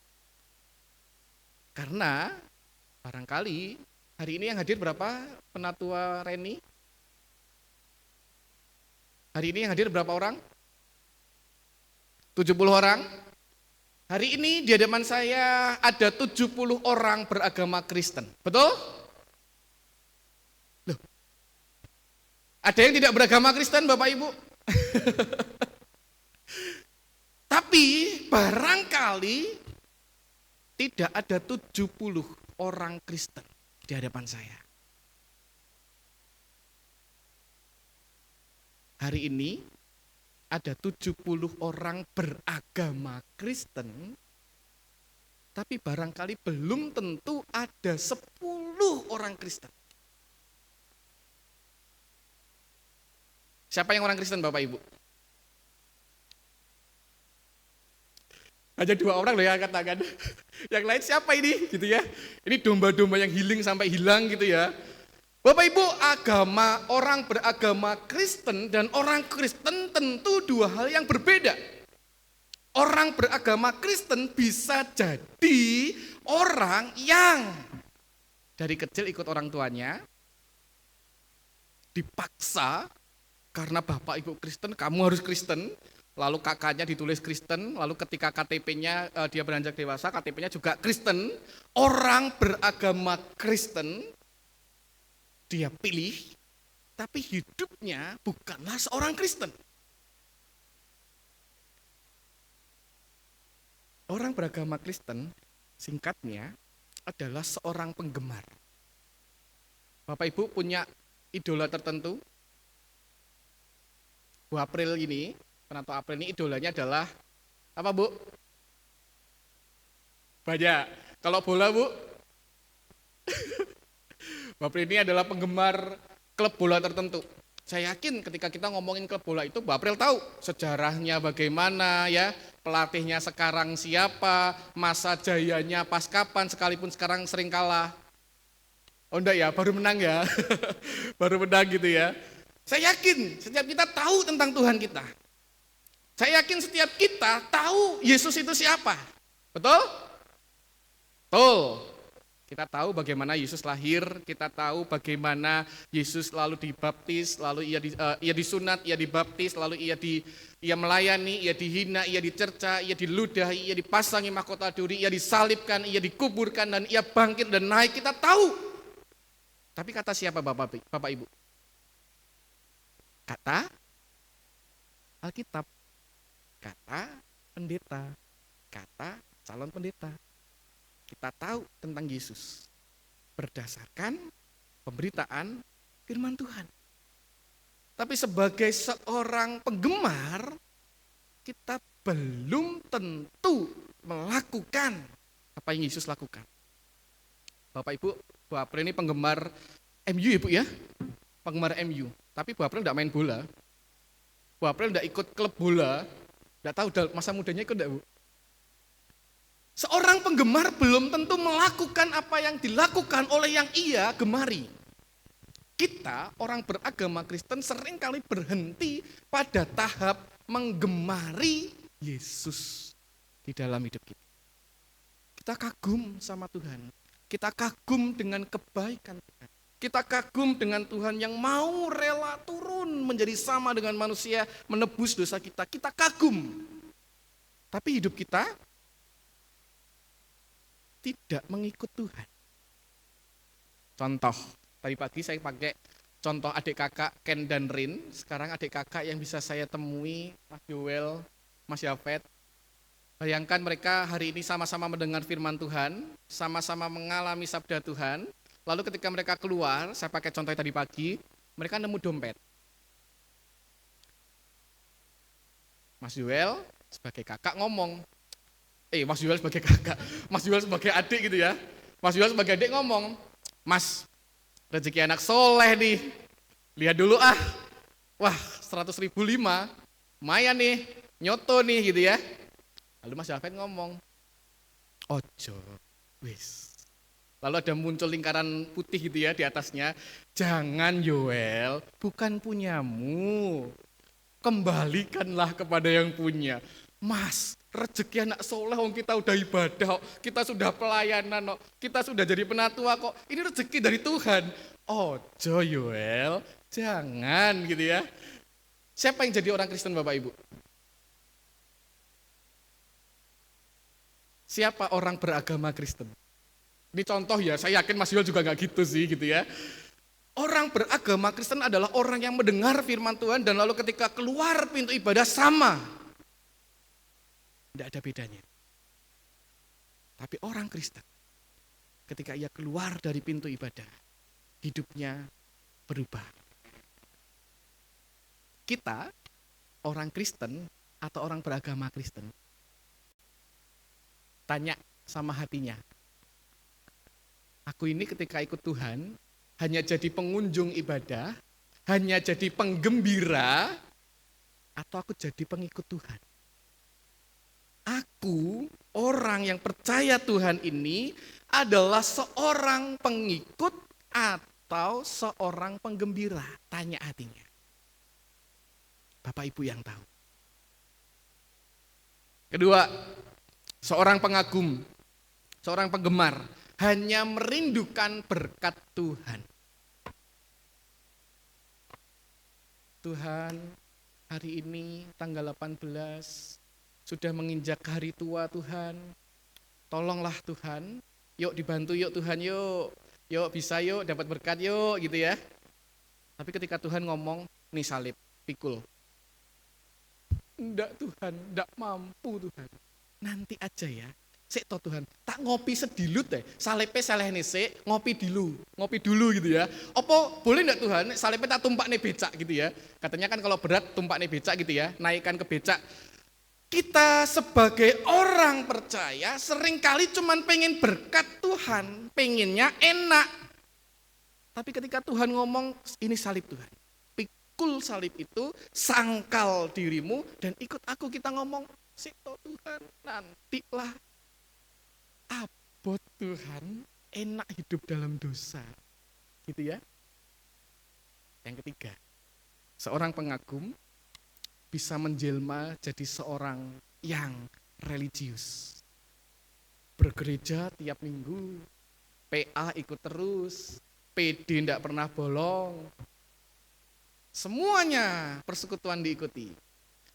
C: Karena barangkali hari ini yang hadir berapa penatua Reni? Hari ini yang hadir berapa orang? 70 orang. Hari ini di hadapan saya ada 70 orang beragama Kristen. Betul? Loh. Ada yang tidak beragama Kristen Bapak Ibu? Tapi barangkali tidak ada 70 orang Kristen di hadapan saya. Hari ini ada 70 orang beragama Kristen, tapi barangkali belum tentu ada 10 orang Kristen. Siapa yang orang Kristen Bapak Ibu? Hanya 2 orang loh yang angkat tangan. Yang lain siapa ini? Gitu ya. Ini domba-domba yang healing sampai hilang gitu ya. Bapak Ibu, orang beragama Kristen dan orang Kristen tentu 2 hal yang berbeda. Orang beragama Kristen bisa jadi orang yang dari kecil ikut orang tuanya, dipaksa karena bapak ibu Kristen, kamu harus Kristen. Lalu kakaknya ditulis Kristen, lalu ketika KTP-nya dia beranjak dewasa, KTP-nya juga Kristen. Orang beragama Kristen, dia pilih, tapi hidupnya bukanlah seorang Kristen. Orang beragama Kristen, singkatnya, adalah seorang penggemar. Bapak Ibu punya idola tertentu? Bu April ini, Penatua April ini idolanya adalah apa Bu? Banyak. Kalau bola Bu? Bu April ini adalah penggemar klub bola tertentu. Saya yakin ketika kita ngomongin klub bola itu Bu April tahu sejarahnya bagaimana ya, pelatihnya sekarang siapa, masa jayanya pas kapan, sekalipun sekarang sering kalah. Oh enggak ya, baru menang ya. Baru menang gitu ya. Saya yakin setiap kita tahu tentang Tuhan kita. Saya yakin setiap kita tahu Yesus itu siapa. Betul? Betul. Kita tahu bagaimana Yesus lahir, kita tahu bagaimana Yesus lalu dibaptis, lalu ia disunat, ia dibaptis, lalu ia melayani, ia dihina, ia dicerca, ia diludahi, ia dipasangi mahkota duri, ia disalibkan, ia dikuburkan, dan ia bangkit dan naik, kita tahu. Tapi kata siapa Bapak Ibu? Kata Alkitab, kata pendeta, kata calon pendeta. Kita tahu tentang Yesus berdasarkan pemberitaan firman Tuhan. Tapi sebagai seorang penggemar, kita belum tentu melakukan apa yang Yesus lakukan. Bapak Ibu, Bu April ini penggemar MU ya Bu ya? Penggemar MU. Tapi Bu April tidak main bola. Bu April tidak ikut klub bola. Tidak tahu masa mudanya ikut tidak Bu? Seorang penggemar belum tentu melakukan apa yang dilakukan oleh yang ia gemari. Kita, orang beragama Kristen, seringkali berhenti pada tahap menggemari Yesus di dalam hidup kita. Kita kagum sama Tuhan. Kita kagum dengan kebaikan Tuhan. Kita kagum dengan Tuhan yang mau rela turun menjadi sama dengan manusia, menebus dosa kita. Kita kagum. Tapi hidup kita tidak mengikut Tuhan. Contoh, tadi pagi saya pakai contoh adik kakak Ken dan Rin. Sekarang adik kakak yang bisa saya temui, Mas Joel, Mas Yafet. Bayangkan mereka hari ini sama-sama mendengar firman Tuhan, sama-sama mengalami sabda Tuhan. Lalu ketika mereka keluar, saya pakai contoh tadi pagi, mereka nemu dompet. Mas Joel sebagai kakak ngomong, Mas Joel sebagai kakak, Mas Joel sebagai adik gitu ya. Mas Joel sebagai adik ngomong, Mas, rezeki anak soleh nih, lihat dulu ah. Wah, 100.005, lumayan nih, nyoto nih gitu ya. Lalu Mas Yafet ngomong, ojo, wis. Lalu ada muncul lingkaran putih gitu ya di atasnya, jangan Joel, bukan punyamu, kembalikanlah kepada yang punya. Mas, rezeki anak soleh, kita udah ibadah, kita sudah pelayanan, kita sudah jadi penatua kok. Ini rezeki dari Tuhan. Ojo Yoel, jangan gitu ya. Siapa yang jadi orang Kristen Bapak Ibu? Siapa orang beragama Kristen? Ini contoh ya, saya yakin Mas Yoel juga gak gitu sih gitu ya. Orang beragama Kristen adalah orang yang mendengar firman Tuhan dan lalu ketika keluar pintu ibadah sama. Tidak ada bedanya. Tapi orang Kristen, ketika ia keluar dari pintu ibadah, hidupnya berubah. Kita, orang Kristen atau orang beragama Kristen, tanya sama hatinya, aku ini ketika ikut Tuhan, hanya jadi pengunjung ibadah, hanya jadi penggembira, atau aku jadi pengikut Tuhan? Aku, orang yang percaya Tuhan ini, adalah seorang pengikut atau seorang penggembira? Tanya hatinya. Bapak Ibu yang tahu. Kedua, seorang pengagum, seorang penggemar, hanya merindukan berkat Tuhan. Tuhan, hari ini tanggal 18, sudah menginjak hari tua Tuhan, tolonglah Tuhan, yuk dibantu yuk Tuhan yuk bisa yuk dapat berkat yuk gitu ya. Tapi ketika Tuhan ngomong, nih salib, pikul. Enggak Tuhan, enggak mampu Tuhan. Nanti aja ya, sik toh Tuhan, tak ngopi sedilut deh, salibnya saleh nih sik, ngopi dulu gitu ya. Apa boleh enggak Tuhan, salibnya tak tumpak nih becak gitu ya. Katanya kan kalau berat tumpak nih becak gitu ya, naikkan ke becak. Kita sebagai orang percaya seringkali cuman pengen berkat Tuhan, pengennya enak. Tapi ketika Tuhan ngomong, ini salib Tuhan, pikul salib itu, sangkal dirimu dan ikut aku, kita ngomong, sito Tuhan, nantilah. Abot Tuhan, enak hidup dalam dosa. Gitu ya. Yang ketiga, seorang pengagum bisa menjelma jadi seorang yang religius. Bergereja tiap minggu, PA ikut terus, PD tidak pernah bolong. Semuanya persekutuan diikuti.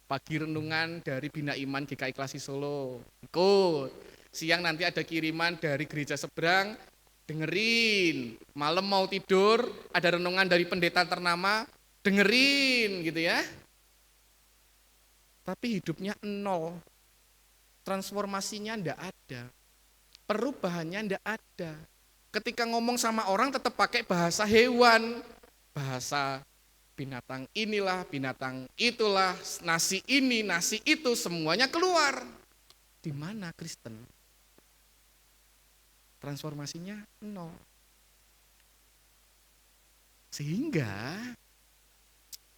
C: Pagi renungan dari Bina Iman GKI Klasi Solo, ikut. Siang nanti ada kiriman dari gereja seberang, dengerin. Malam mau tidur, ada renungan dari pendeta ternama, dengerin gitu ya. Tapi hidupnya nol. Transformasinya ndak ada. Perubahannya ndak ada. Ketika ngomong sama orang tetap pakai bahasa hewan, bahasa binatang inilah, binatang itulah, nasi ini, nasi itu, semuanya keluar. Di mana Kristen? Transformasinya nol. Sehingga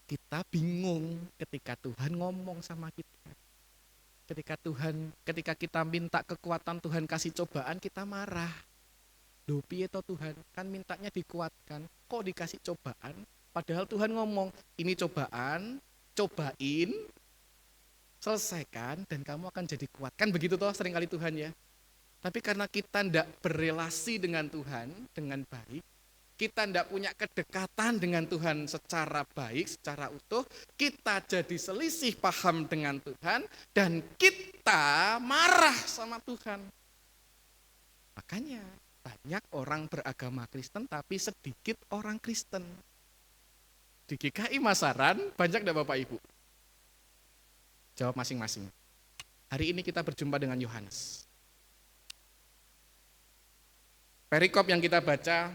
C: kita bingung ketika Tuhan ngomong sama kita. Ketika kita minta kekuatan, Tuhan kasih cobaan, kita marah. Loh piye toh Tuhan, kan mintanya dikuatkan, kok dikasih cobaan? Padahal Tuhan ngomong, ini cobaan, cobain, selesaikan, dan kamu akan jadi kuat. Kan begitu toh seringkali Tuhan ya. Tapi karena kita tidak berelasi dengan Tuhan, dengan baik, kita tidak punya kedekatan dengan Tuhan secara baik, secara utuh, kita jadi selisih paham dengan Tuhan, dan kita marah sama Tuhan. Makanya banyak orang beragama Kristen, tapi sedikit orang Kristen. Di GKI Masaran, banyak enggak Bapak Ibu? Jawab masing-masing. Hari ini kita berjumpa dengan Yohanes. Perikop yang kita baca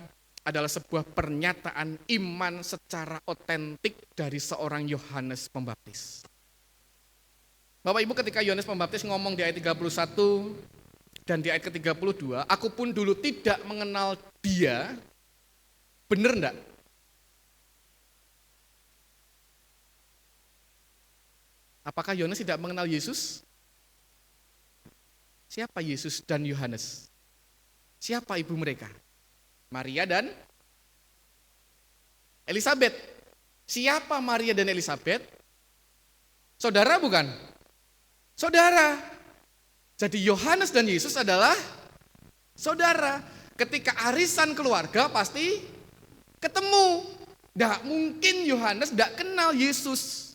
C: adalah sebuah pernyataan iman secara otentik dari seorang Yohanes Pembaptis. Bapak Ibu, ketika Yohanes Pembaptis ngomong di ayat 31 dan di ayat ke-32, aku pun dulu tidak mengenal dia, benar enggak? Apakah Yohanes tidak mengenal Yesus? Siapa Yesus dan Yohanes? Siapa ibu mereka? Maria dan Elisabet. Siapa Maria dan Elisabet? Saudara bukan? Saudara. Jadi Yohanes dan Yesus adalah saudara. Ketika arisan keluarga pasti ketemu. Tidak mungkin Yohanes tidak kenal Yesus.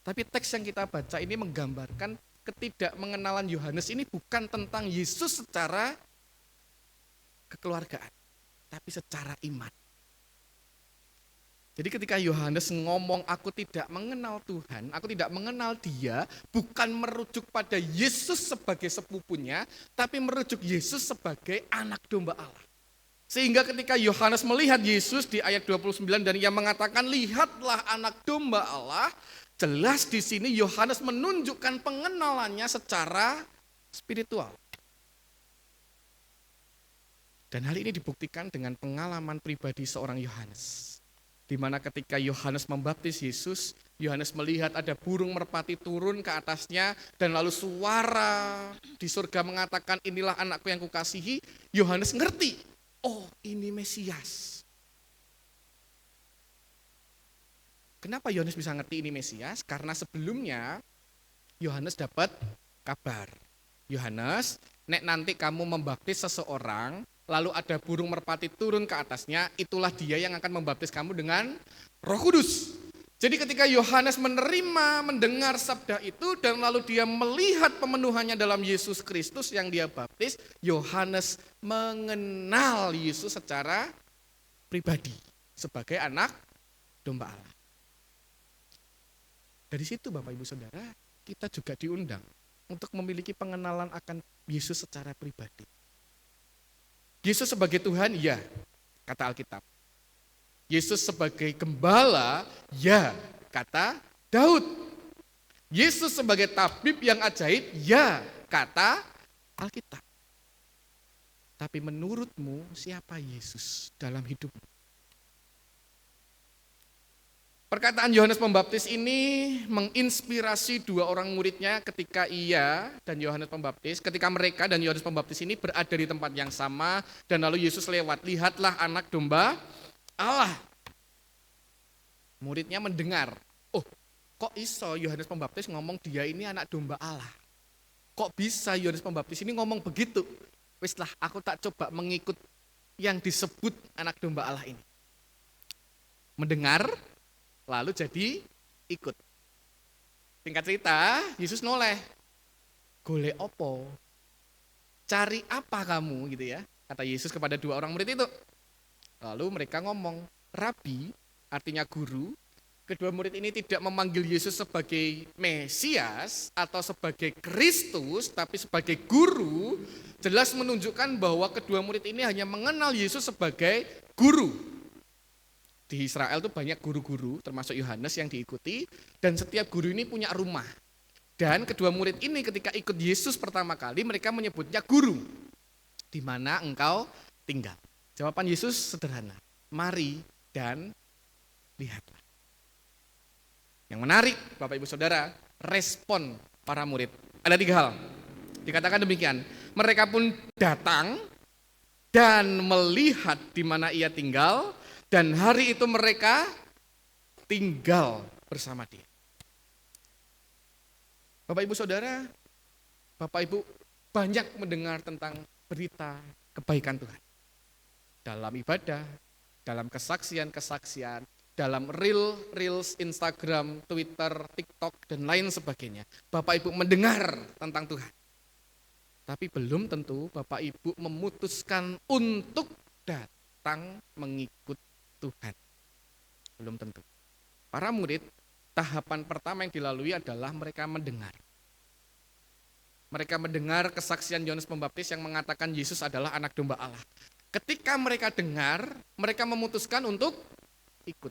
C: Tapi teks yang kita baca ini menggambarkan ketidakmengenalan Yohanes ini bukan tentang Yesus secara kekeluargaan, tapi secara iman. Jadi ketika Yohanes ngomong aku tidak mengenal Tuhan, aku tidak mengenal dia, bukan merujuk pada Yesus sebagai sepupunya, tapi merujuk Yesus sebagai anak domba Allah. Sehingga ketika Yohanes melihat Yesus di ayat 29 dan ia mengatakan lihatlah anak domba Allah, jelas di sini Yohanes menunjukkan pengenalannya secara spiritual. Dan hal ini dibuktikan dengan pengalaman pribadi seorang Yohanes. Di mana ketika Yohanes membaptis Yesus, Yohanes melihat ada burung merpati turun ke atasnya dan lalu suara di surga mengatakan inilah anakku yang kukasihi. Yohanes ngerti, oh ini Mesias. Kenapa Yohanes bisa ngerti ini Mesias? Karena sebelumnya Yohanes dapat kabar. Yohanes, nek nanti kamu membaptis seseorang, lalu ada burung merpati turun ke atasnya, itulah dia yang akan membaptis kamu dengan Roh Kudus. Jadi ketika Yohanes mendengar sabda itu, dan lalu dia melihat pemenuhannya dalam Yesus Kristus yang dia baptis, Yohanes mengenal Yesus secara pribadi, sebagai anak domba Allah. Dari situ Bapak Ibu Saudara, kita juga diundang untuk memiliki pengenalan akan Yesus secara pribadi. Yesus sebagai Tuhan, ya, kata Alkitab. Yesus sebagai gembala, ya, kata Daud. Yesus sebagai tabib yang ajaib, ya, kata Alkitab. Tapi menurutmu siapa Yesus dalam hidupmu? Perkataan Yohanes Pembaptis ini menginspirasi dua orang muridnya ketika ia dan Yohanes Pembaptis, ketika mereka dan Yohanes Pembaptis ini berada di tempat yang sama dan lalu Yesus lewat, lihatlah anak domba Allah. Muridnya mendengar, oh kok iso Yohanes Pembaptis ngomong dia ini anak domba Allah. Kok bisa Yohanes Pembaptis ini ngomong begitu? Wis lah aku tak coba mengikut yang disebut anak domba Allah ini? Mendengar, lalu jadi ikut. Singkat cerita, Yesus noleh. Golek opo? Cari apa kamu gitu ya? Kata Yesus kepada dua orang murid itu. Lalu mereka ngomong, Rabi, artinya guru. Kedua murid ini tidak memanggil Yesus sebagai Mesias atau sebagai Kristus, tapi sebagai guru, jelas menunjukkan bahwa kedua murid ini hanya mengenal Yesus sebagai guru. Di Israel itu banyak guru-guru, termasuk Yohanes yang diikuti, dan setiap guru ini punya rumah. Dan kedua murid ini ketika ikut Yesus pertama kali, mereka menyebutnya guru. Di mana engkau tinggal? Jawaban Yesus sederhana, mari dan lihatlah. Yang menarik, Bapak Ibu Saudara, respon para murid. Ada 3 hal. Dikatakan demikian, mereka pun datang dan melihat di mana ia tinggal, dan hari itu mereka tinggal bersama dia. Bapak Ibu Saudara, Bapak Ibu banyak mendengar tentang berita kebaikan Tuhan. Dalam ibadah, dalam kesaksian-kesaksian, dalam reels Instagram, Twitter, TikTok, dan lain sebagainya. Bapak Ibu mendengar tentang Tuhan. Tapi belum tentu Bapak Ibu memutuskan untuk datang mengikut Tuhan. Belum tentu. Para murid, tahapan pertama yang dilalui adalah mereka mendengar. Mereka mendengar kesaksian Yohanes Pembaptis yang mengatakan Yesus adalah anak domba Allah. Ketika mereka dengar, mereka memutuskan untuk ikut.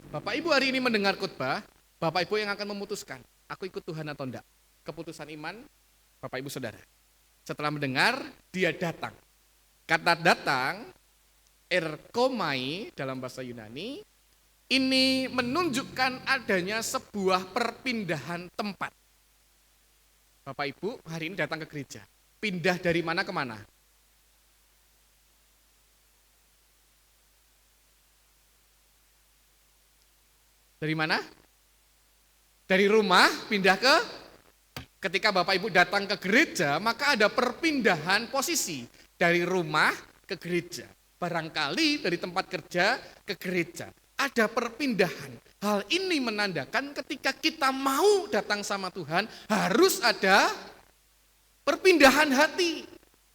C: Bapak Ibu hari ini mendengar khotbah, Bapak Ibu yang akan memutuskan, aku ikut Tuhan atau enggak. Keputusan iman, Bapak Ibu Saudara. Setelah mendengar, dia datang. Kata datang, erkomai dalam bahasa Yunani, ini menunjukkan adanya sebuah perpindahan tempat. Bapak Ibu hari ini datang ke gereja. Pindah dari mana ke mana? Dari mana? Dari rumah pindah ke, ketika Bapak Ibu datang ke gereja, maka ada perpindahan posisi. Dari rumah ke gereja. Barangkali dari tempat kerja ke gereja. Ada perpindahan. Hal ini menandakan ketika kita mau datang sama Tuhan, harus ada perpindahan hati.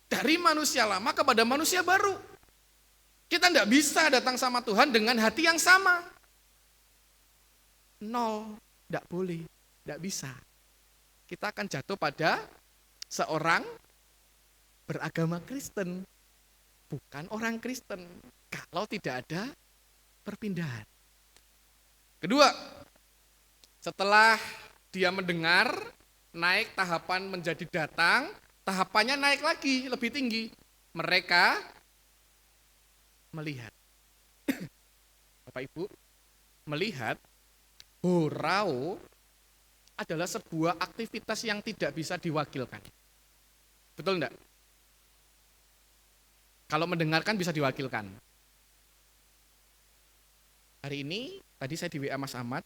C: Dari manusia lama kepada manusia baru. Kita tidak bisa datang sama Tuhan dengan hati yang sama. 0, tidak boleh, tidak bisa. Kita akan jatuh pada seorang beragama Kristen, bukan orang Kristen, kalau tidak ada perpindahan. Kedua, setelah dia mendengar, naik tahapan menjadi datang, tahapannya naik lagi, lebih tinggi. Mereka melihat. Bapak Ibu, melihat horao adalah sebuah aktivitas yang tidak bisa diwakilkan. Betul enggak? Kalau mendengarkan bisa diwakilkan. Hari ini, tadi saya di WA Mas Ahmad,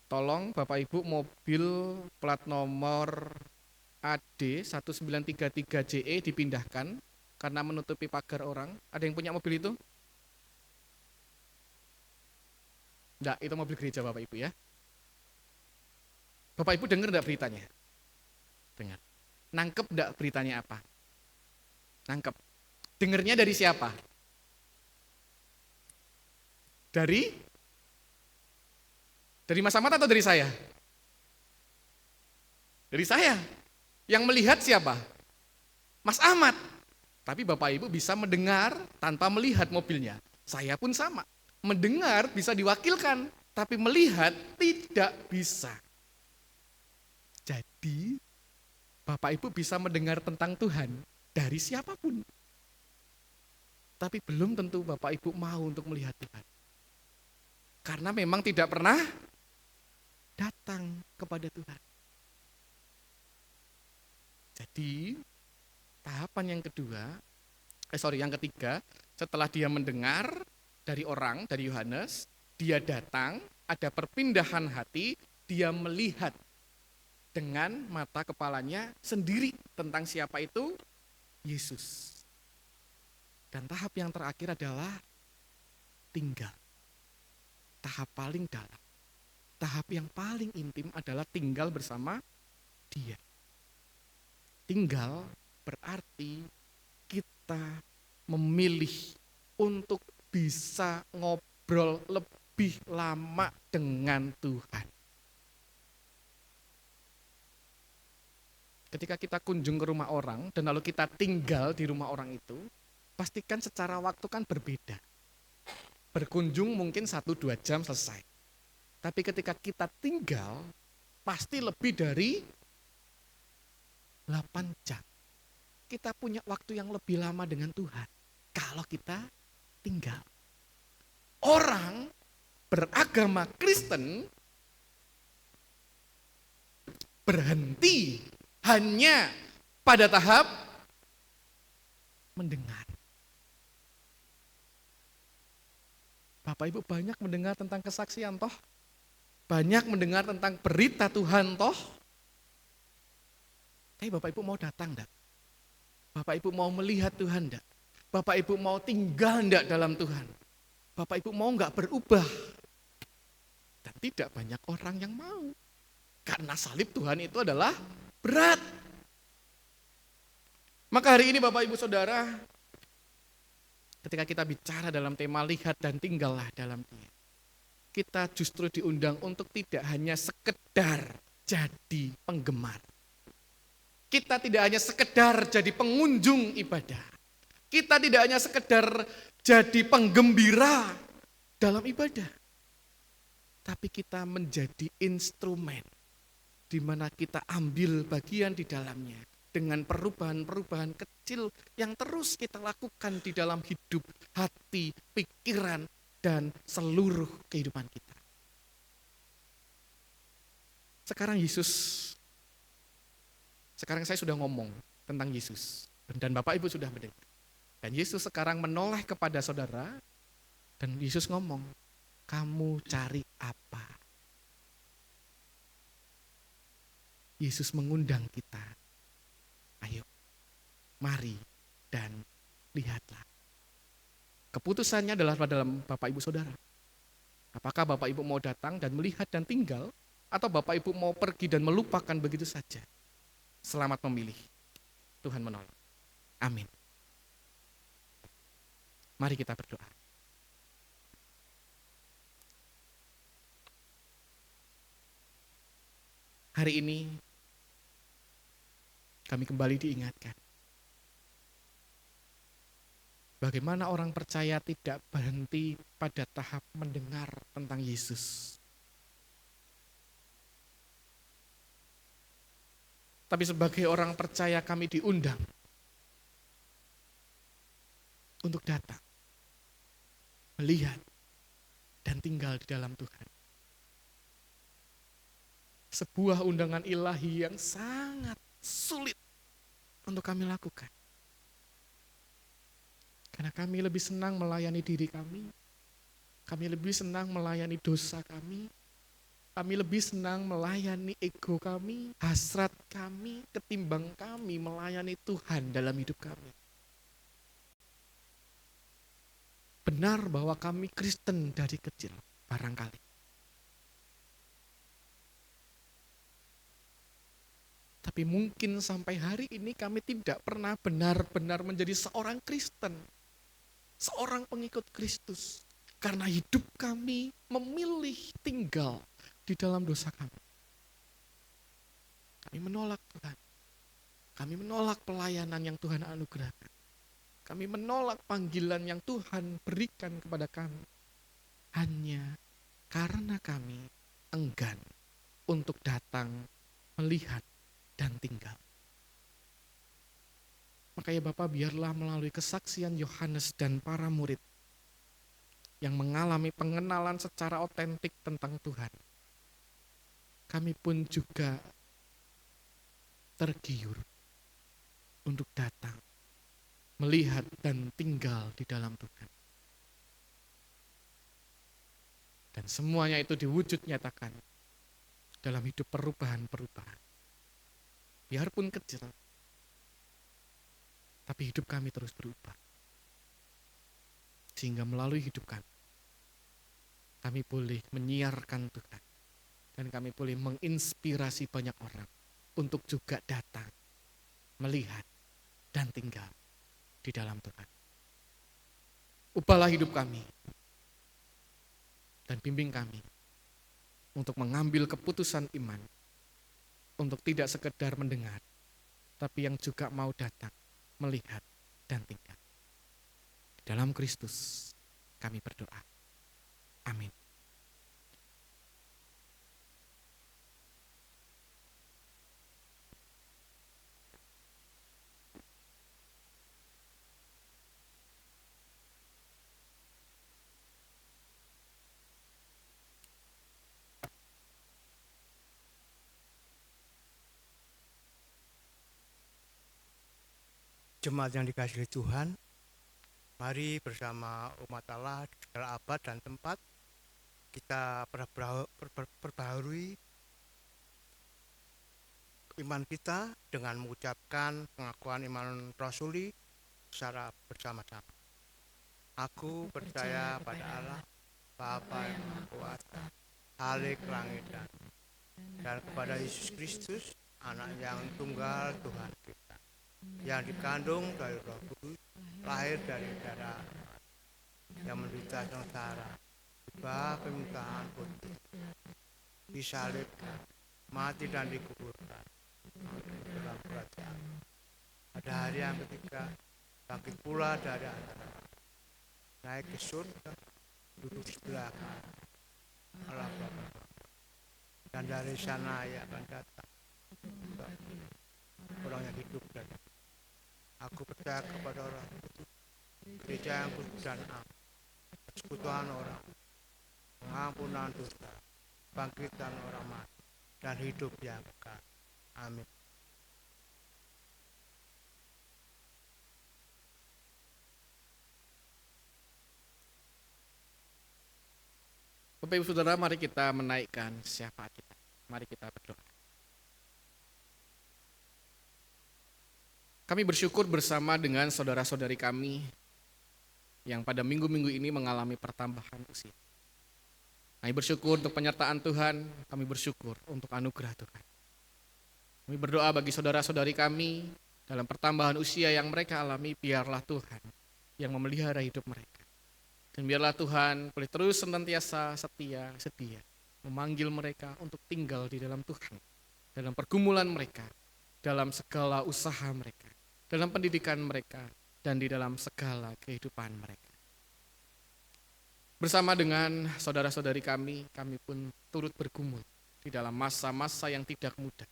C: tolong Bapak Ibu mobil plat nomor AD 1933JE dipindahkan karena menutupi pagar orang. Ada yang punya mobil itu? Enggak, itu mobil gereja Bapak Ibu ya. Bapak Ibu dengar enggak beritanya? Dengar. Nangkep enggak beritanya apa? Nangkep. Dengernya dari siapa? Dari Mas Ahmad atau dari saya? Dari saya. Yang melihat siapa? Mas Ahmad. Tapi Bapak Ibu bisa mendengar tanpa melihat mobilnya. Saya pun sama. Mendengar bisa diwakilkan, tapi melihat tidak bisa. Jadi, Bapak Ibu bisa mendengar tentang Tuhan dari siapapun. Tapi belum tentu Bapak Ibu mau untuk melihat Tuhan. Karena memang tidak pernah datang kepada Tuhan. Jadi, tahapan yang ketiga, setelah dia mendengar dari orang, dari Yohanes, dia datang, ada perpindahan hati, dia melihat dengan mata kepalanya sendiri tentang siapa itu Yesus. Dan tahap yang terakhir adalah tinggal. Tahap paling dalam. Tahap yang paling intim adalah tinggal bersama Dia. Tinggal berarti kita memilih untuk bisa ngobrol lebih lama dengan Tuhan. Ketika kita kunjung ke rumah orang dan lalu kita tinggal di rumah orang itu, pastikan secara waktu kan berbeda. Berkunjung mungkin 1-2 jam selesai. Tapi ketika kita tinggal, pasti lebih dari 8 jam. Kita punya waktu yang lebih lama dengan Tuhan. Kalau kita tinggal. Orang beragama Kristen berhenti hanya pada tahap mendengar. Bapak Ibu banyak mendengar tentang kesaksian toh? Banyak mendengar tentang berita Tuhan toh? Tapi Bapak Ibu mau datang enggak? Bapak Ibu mau melihat Tuhan enggak? Bapak Ibu mau tinggal enggak dalam Tuhan? Bapak Ibu mau enggak berubah? Dan tidak banyak orang yang mau. Karena salib Tuhan itu adalah berat. Maka hari ini Bapak Ibu Saudara, ketika kita bicara dalam tema lihat dan tinggallah dalam Dia, kita justru diundang untuk tidak hanya sekedar jadi penggemar. Kita tidak hanya sekedar jadi pengunjung ibadah. Kita tidak hanya sekedar jadi penggembira dalam ibadah. Tapi kita menjadi instrumen di mana kita ambil bagian di dalamnya dengan perubahan-perubahan kecil yang terus kita lakukan di dalam hidup, hati, pikiran, dan seluruh kehidupan kita. Sekarang saya sudah ngomong tentang Yesus, dan Bapak Ibu sudah mendengar. Dan Yesus sekarang menoleh kepada saudara, dan Yesus ngomong, kamu cari apa? Yesus mengundang kita, ayo, mari dan lihatlah. Keputusannya adalah dalam Bapak Ibu Saudara. Apakah Bapak Ibu mau datang dan melihat dan tinggal, atau Bapak Ibu mau pergi dan melupakan begitu saja? Selamat memilih. Tuhan menolong. Amin. Mari kita berdoa. Hari ini kami kembali diingatkan. Bagaimana orang percaya tidak berhenti pada tahap mendengar tentang Yesus. Tapi sebagai orang percaya kami diundang untuk datang, melihat, dan tinggal di dalam Tuhan. Sebuah undangan ilahi yang sangat sulit untuk kami lakukan. Karena kami lebih senang melayani diri kami lebih senang melayani dosa kami lebih senang melayani ego kami, hasrat kami, ketimbang kami melayani Tuhan dalam hidup kami. Benar bahwa kami Kristen dari kecil, barangkali. Tapi mungkin sampai hari ini kami tidak pernah benar-benar menjadi seorang Kristen, seorang pengikut Kristus. Karena hidup kami memilih tinggal di dalam dosa kami. Kami menolak Tuhan. Kami menolak pelayanan yang Tuhan anugerahkan. Kami menolak panggilan yang Tuhan berikan kepada kami. Hanya karena kami enggan untuk datang, melihat, dan tinggal. Makanya Bapak biarlah melalui kesaksian Yohanes dan para murid yang mengalami pengenalan secara otentik tentang Tuhan, kami pun juga tergiur untuk datang, melihat dan tinggal di dalam Tuhan. Dan semuanya itu diwujud nyatakan dalam hidup perubahan-perubahan. Biarpun kecil, tapi hidup kami terus berubah. sehingga melalui hidup kami boleh menyiarkan Tuhan, dan kami boleh menginspirasi banyak orang untuk juga datang, melihat, dan tinggal di dalam Tuhan. Ubahlah hidup kami, dan bimbing kami untuk mengambil keputusan iman, untuk tidak sekedar mendengar, tapi yang juga mau datang, melihat, dan tinggal. Di dalam Kristus kami berdoa. Amin.
G: Jemaat yang dikasihi Tuhan, mari bersama umat Allah di segala abad dan tempat kita perbaharui iman kita dengan mengucapkan pengakuan iman rasuli secara bersama-sama. Aku percaya pada Allah, Bapa yang Maha Kuasa, Halik langit dan kepada Yesus Kristus, Anak yang tunggal Tuhan kita, yang dikandung dari Roh Kudus, lahir dari darah, yang menderita sengsara, dibah pemerintahan putih, disalibkan, mati dan dikuburkan, dalam kerajaan. Pada hari yang ketiga, bangkit pula dari antara, naik ke surga, duduk sebelah kanan Allah Bapa, dan dari sana ia akan datang orang yang hidup dan aku percaya kepada orang kudus, gereja yang kudus dan am, persekutuan orang, pengampunan dosa, bangkitan orang mati, dan hidup yang kekal. Amin.
C: Bapak Ibu Saudara, mari kita menaikkan syafaat kita. Mari kita berdoa. Kami bersyukur bersama dengan saudara-saudari kami yang pada minggu-minggu ini mengalami pertambahan usia. Kami bersyukur untuk penyertaan Tuhan, kami bersyukur untuk anugerah Tuhan. Kami berdoa bagi saudara-saudari kami dalam pertambahan usia yang mereka alami, biarlah Tuhan yang memelihara hidup mereka. Dan biarlah Tuhan boleh terus senantiasa setia memanggil mereka untuk tinggal di dalam Tuhan, dalam pergumulan mereka, dalam segala usaha mereka, dalam pendidikan mereka, dan di dalam segala kehidupan mereka. Bersama dengan saudara-saudari kami pun turut bergumul di dalam masa-masa yang tidak mudah.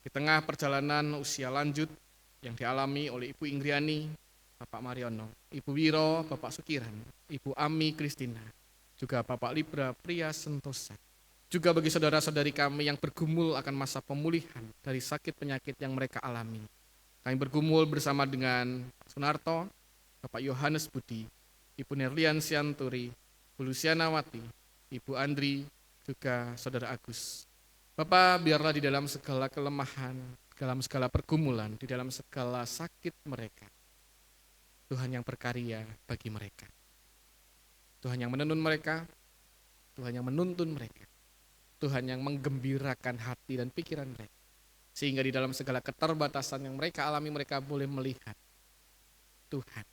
C: Di tengah perjalanan usia lanjut yang dialami oleh Ibu Ingriani, Bapak Mariono, Ibu Wiro, Bapak Sukiran, Ibu Ami Kristina, juga Bapak Libra Pria Sentosa. Juga bagi saudara-saudari kami yang bergumul akan masa pemulihan dari sakit penyakit yang mereka alami. Kami bergumul bersama dengan Pak Sunarto, Bapak Yohanes Budi, Ibu Nerlian Sianturi, Bu Luciana Wati, Ibu Andri, juga Saudara Agus. Bapak, biarlah di dalam segala kelemahan, dalam segala pergumulan, di dalam segala sakit mereka, Tuhan yang berkarya bagi mereka. Tuhan yang menenun mereka, Tuhan yang menuntun mereka, Tuhan yang menggembirakan hati dan pikiran mereka. Sehingga di dalam segala keterbatasan yang mereka alami, mereka boleh melihat Tuhan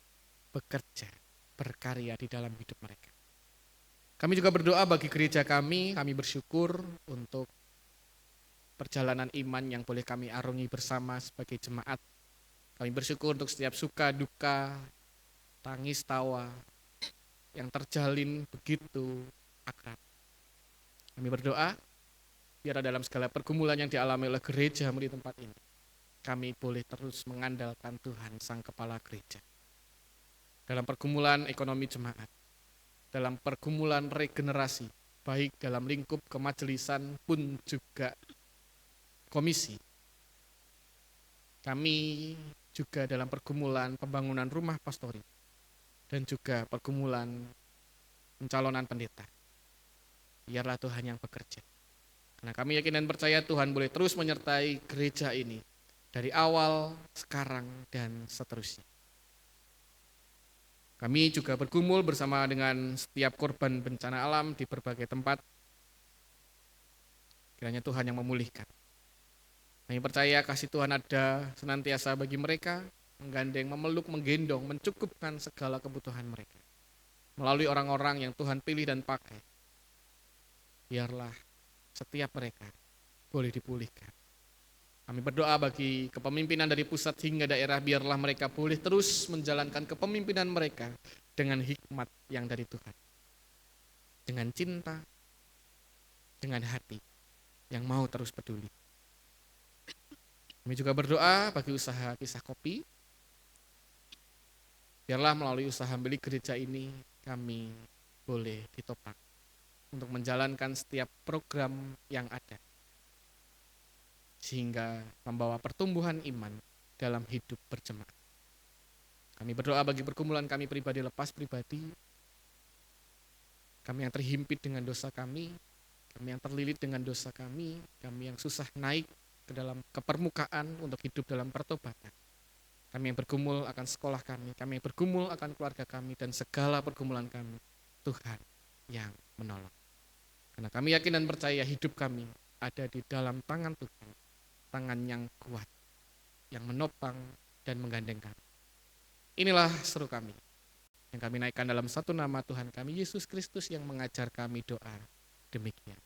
C: bekerja, berkarya di dalam hidup mereka. Kami juga berdoa bagi gereja kami bersyukur untuk perjalanan iman yang boleh kami arungi bersama sebagai jemaat. Kami bersyukur untuk setiap suka, duka, tangis, tawa yang terjalin begitu akrab. Kami berdoa, biar dalam segala pergumulan yang dialami oleh gereja di tempat ini, kami boleh terus mengandalkan Tuhan, Sang Kepala Gereja. Dalam pergumulan ekonomi jemaat, dalam pergumulan regenerasi, baik dalam lingkup kemajelisan pun juga komisi. Kami juga dalam pergumulan pembangunan rumah pastori dan juga pergumulan pencalonan pendeta. Biarlah Tuhan yang bekerja. Karena kami yakin dan percaya Tuhan boleh terus menyertai gereja ini dari awal, sekarang, dan seterusnya. Kami juga bergumul bersama dengan setiap korban bencana alam di berbagai tempat. Kiranya Tuhan yang memulihkan. Kami percaya kasih Tuhan ada senantiasa bagi mereka, menggandeng, memeluk, menggendong, mencukupkan segala kebutuhan mereka. Melalui orang-orang yang Tuhan pilih dan pakai. Biarlah setiap mereka boleh dipulihkan. Kami berdoa bagi kepemimpinan dari pusat hingga daerah, biarlah mereka boleh terus menjalankan kepemimpinan mereka dengan hikmat yang dari Tuhan. Dengan cinta, dengan hati yang mau terus peduli. Kami juga berdoa bagi usaha Kisah Kopi. Biarlah melalui usaha milik gereja ini kami boleh ditopang untuk menjalankan setiap program yang ada, sehingga membawa pertumbuhan iman dalam hidup berjemaat. Kami berdoa bagi pergumulan kami pribadi lepas pribadi, kami yang terhimpit dengan dosa kami yang terlilit dengan dosa kami yang susah naik ke dalam kepermukaan untuk hidup dalam pertobatan. Kami yang bergumul akan sekolah kami yang bergumul akan keluarga kami, dan segala pergumulan kami, Tuhan yang menolong. Karena kami yakin dan percaya hidup kami ada di dalam tangan Tuhan, tangan yang kuat, yang menopang dan menggandeng kami. Inilah seru kami, yang kami naikkan dalam satu nama Tuhan kami, Yesus Kristus, yang mengajar kami doa demikian.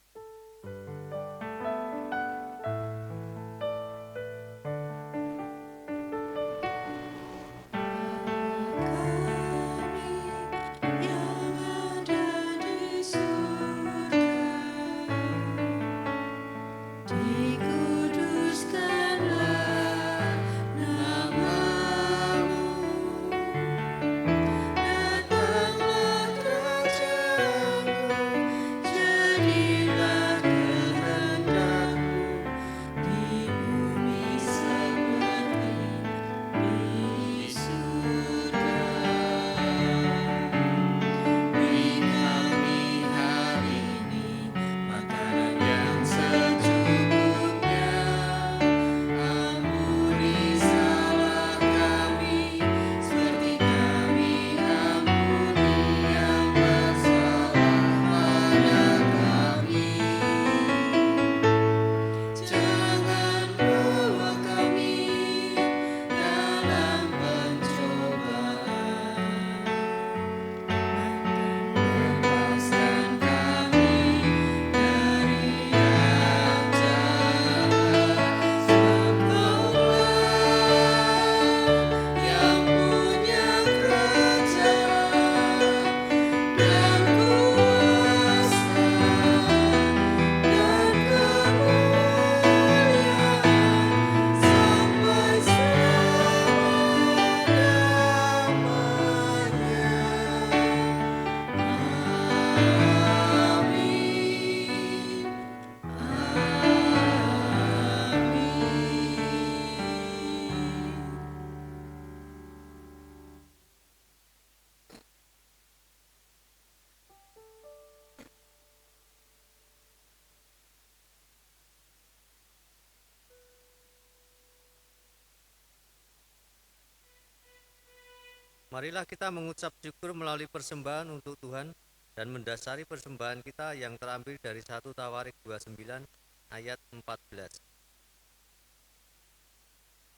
A: Marilah kita mengucap syukur melalui persembahan untuk Tuhan dan mendasari persembahan kita yang terambil dari 1 Tawarik 29 ayat 14.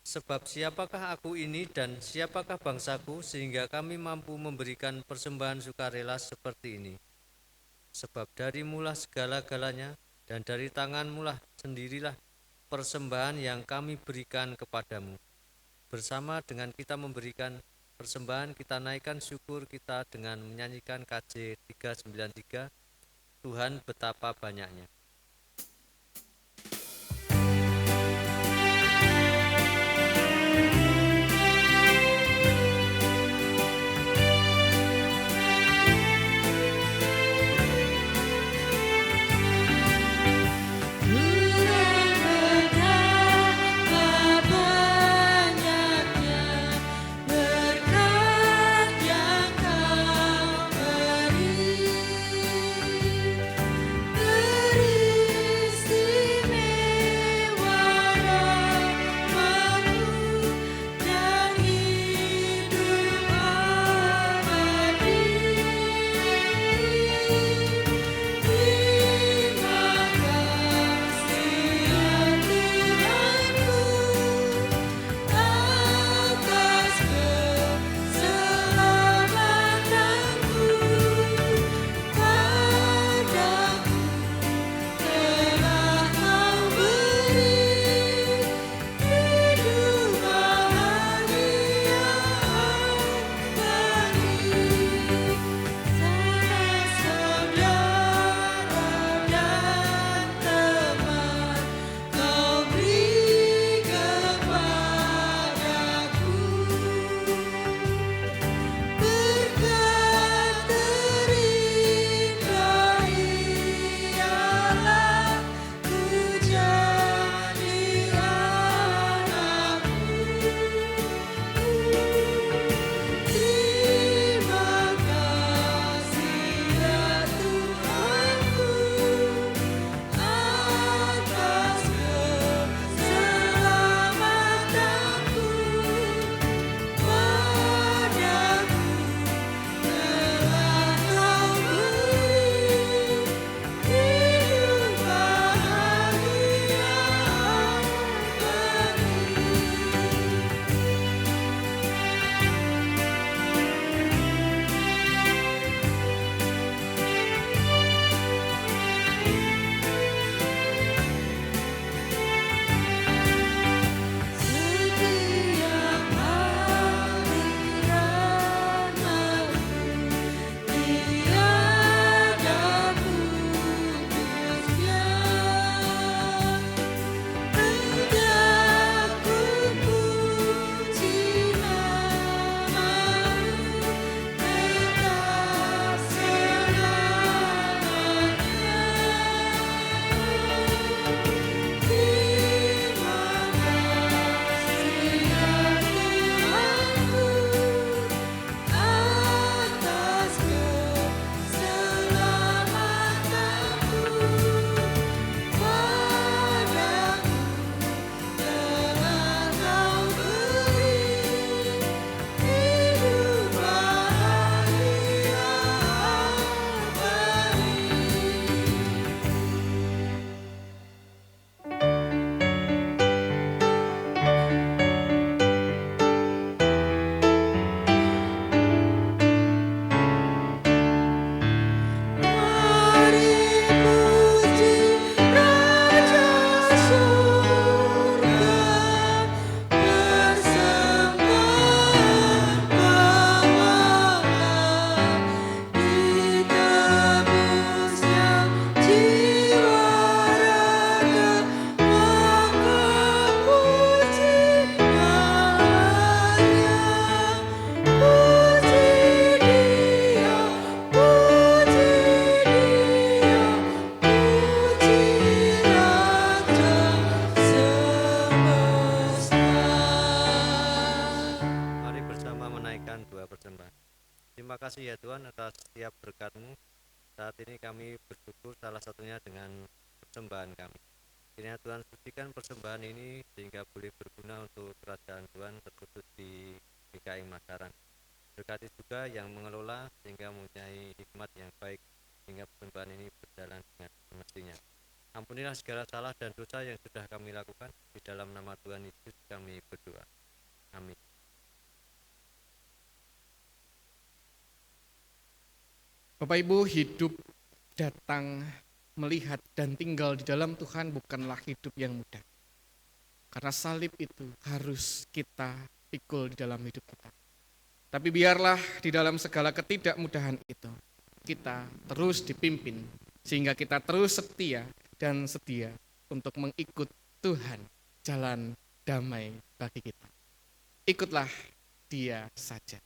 A: Sebab siapakah aku ini dan siapakah bangsaku sehingga kami mampu memberikan persembahan sukarela seperti ini. Sebab darimulah segala-galanya dan dari tanganmulah sendirilah persembahan yang kami berikan kepadamu. Bersama dengan kita memberikan persembahan, kita naikkan syukur kita dengan menyanyikan KJ 393, Tuhan betapa banyaknya.
H: Beri
A: menaikkan 2 persembahan. Terima kasih ya Tuhan atas setiap berkat-Mu. Saat ini kami bersyukur salah satunya dengan persembahan kami. Kiranya Tuhan sucikan persembahan ini sehingga boleh berguna untuk kerajaan Tuhan, terkhusus di GKI Makassar. Berkati juga yang mengelola sehingga mempunyai hikmat yang baik sehingga persembahan ini berjalan dengan semestinya. Ampunilah segala salah dan dosa yang sudah kami lakukan. Di dalam nama Tuhan Yesus kami berdoa. Amin.
C: Bapak Ibu, hidup, datang, melihat, dan tinggal di dalam Tuhan bukanlah hidup yang mudah. Karena salib itu harus kita pikul di dalam hidup kita. Tapi biarlah di dalam segala ketidakmudahan itu, kita terus dipimpin, sehingga kita terus setia dan sedia untuk mengikut Tuhan, jalan damai bagi kita. Ikutlah Dia saja.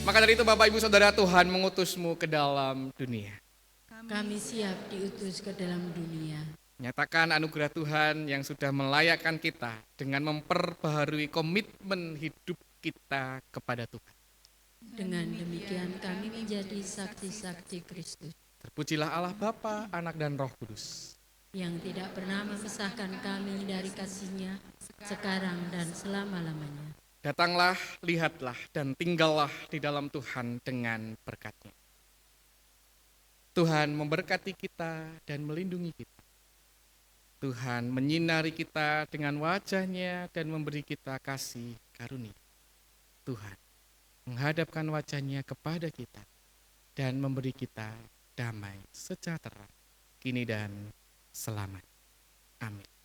C: Maka dari itu Bapak Ibu Saudara, Tuhan mengutusmu ke dalam dunia.
D: Kami siap diutus ke dalam dunia.
C: Nyatakan anugerah Tuhan yang sudah melayakkan kita dengan memperbaharui komitmen hidup kita kepada Tuhan.
D: Dengan demikian kami menjadi saksi-saksi Kristus
C: Terpujilah Allah Bapa, Anak dan Roh Kudus.
D: yang tidak pernah memisahkan kami dari kasih-Nya sekarang dan selama-lamanya.
C: Datanglah, lihatlah, dan tinggallah di dalam Tuhan dengan berkat-Nya. Tuhan memberkati kita dan melindungi kita. Tuhan menyinari kita dengan wajah-Nya dan memberi kita kasih karunia. Tuhan menghadapkan wajah-Nya kepada kita dan memberi kita damai sejahtera kini dan selamanya. Amin.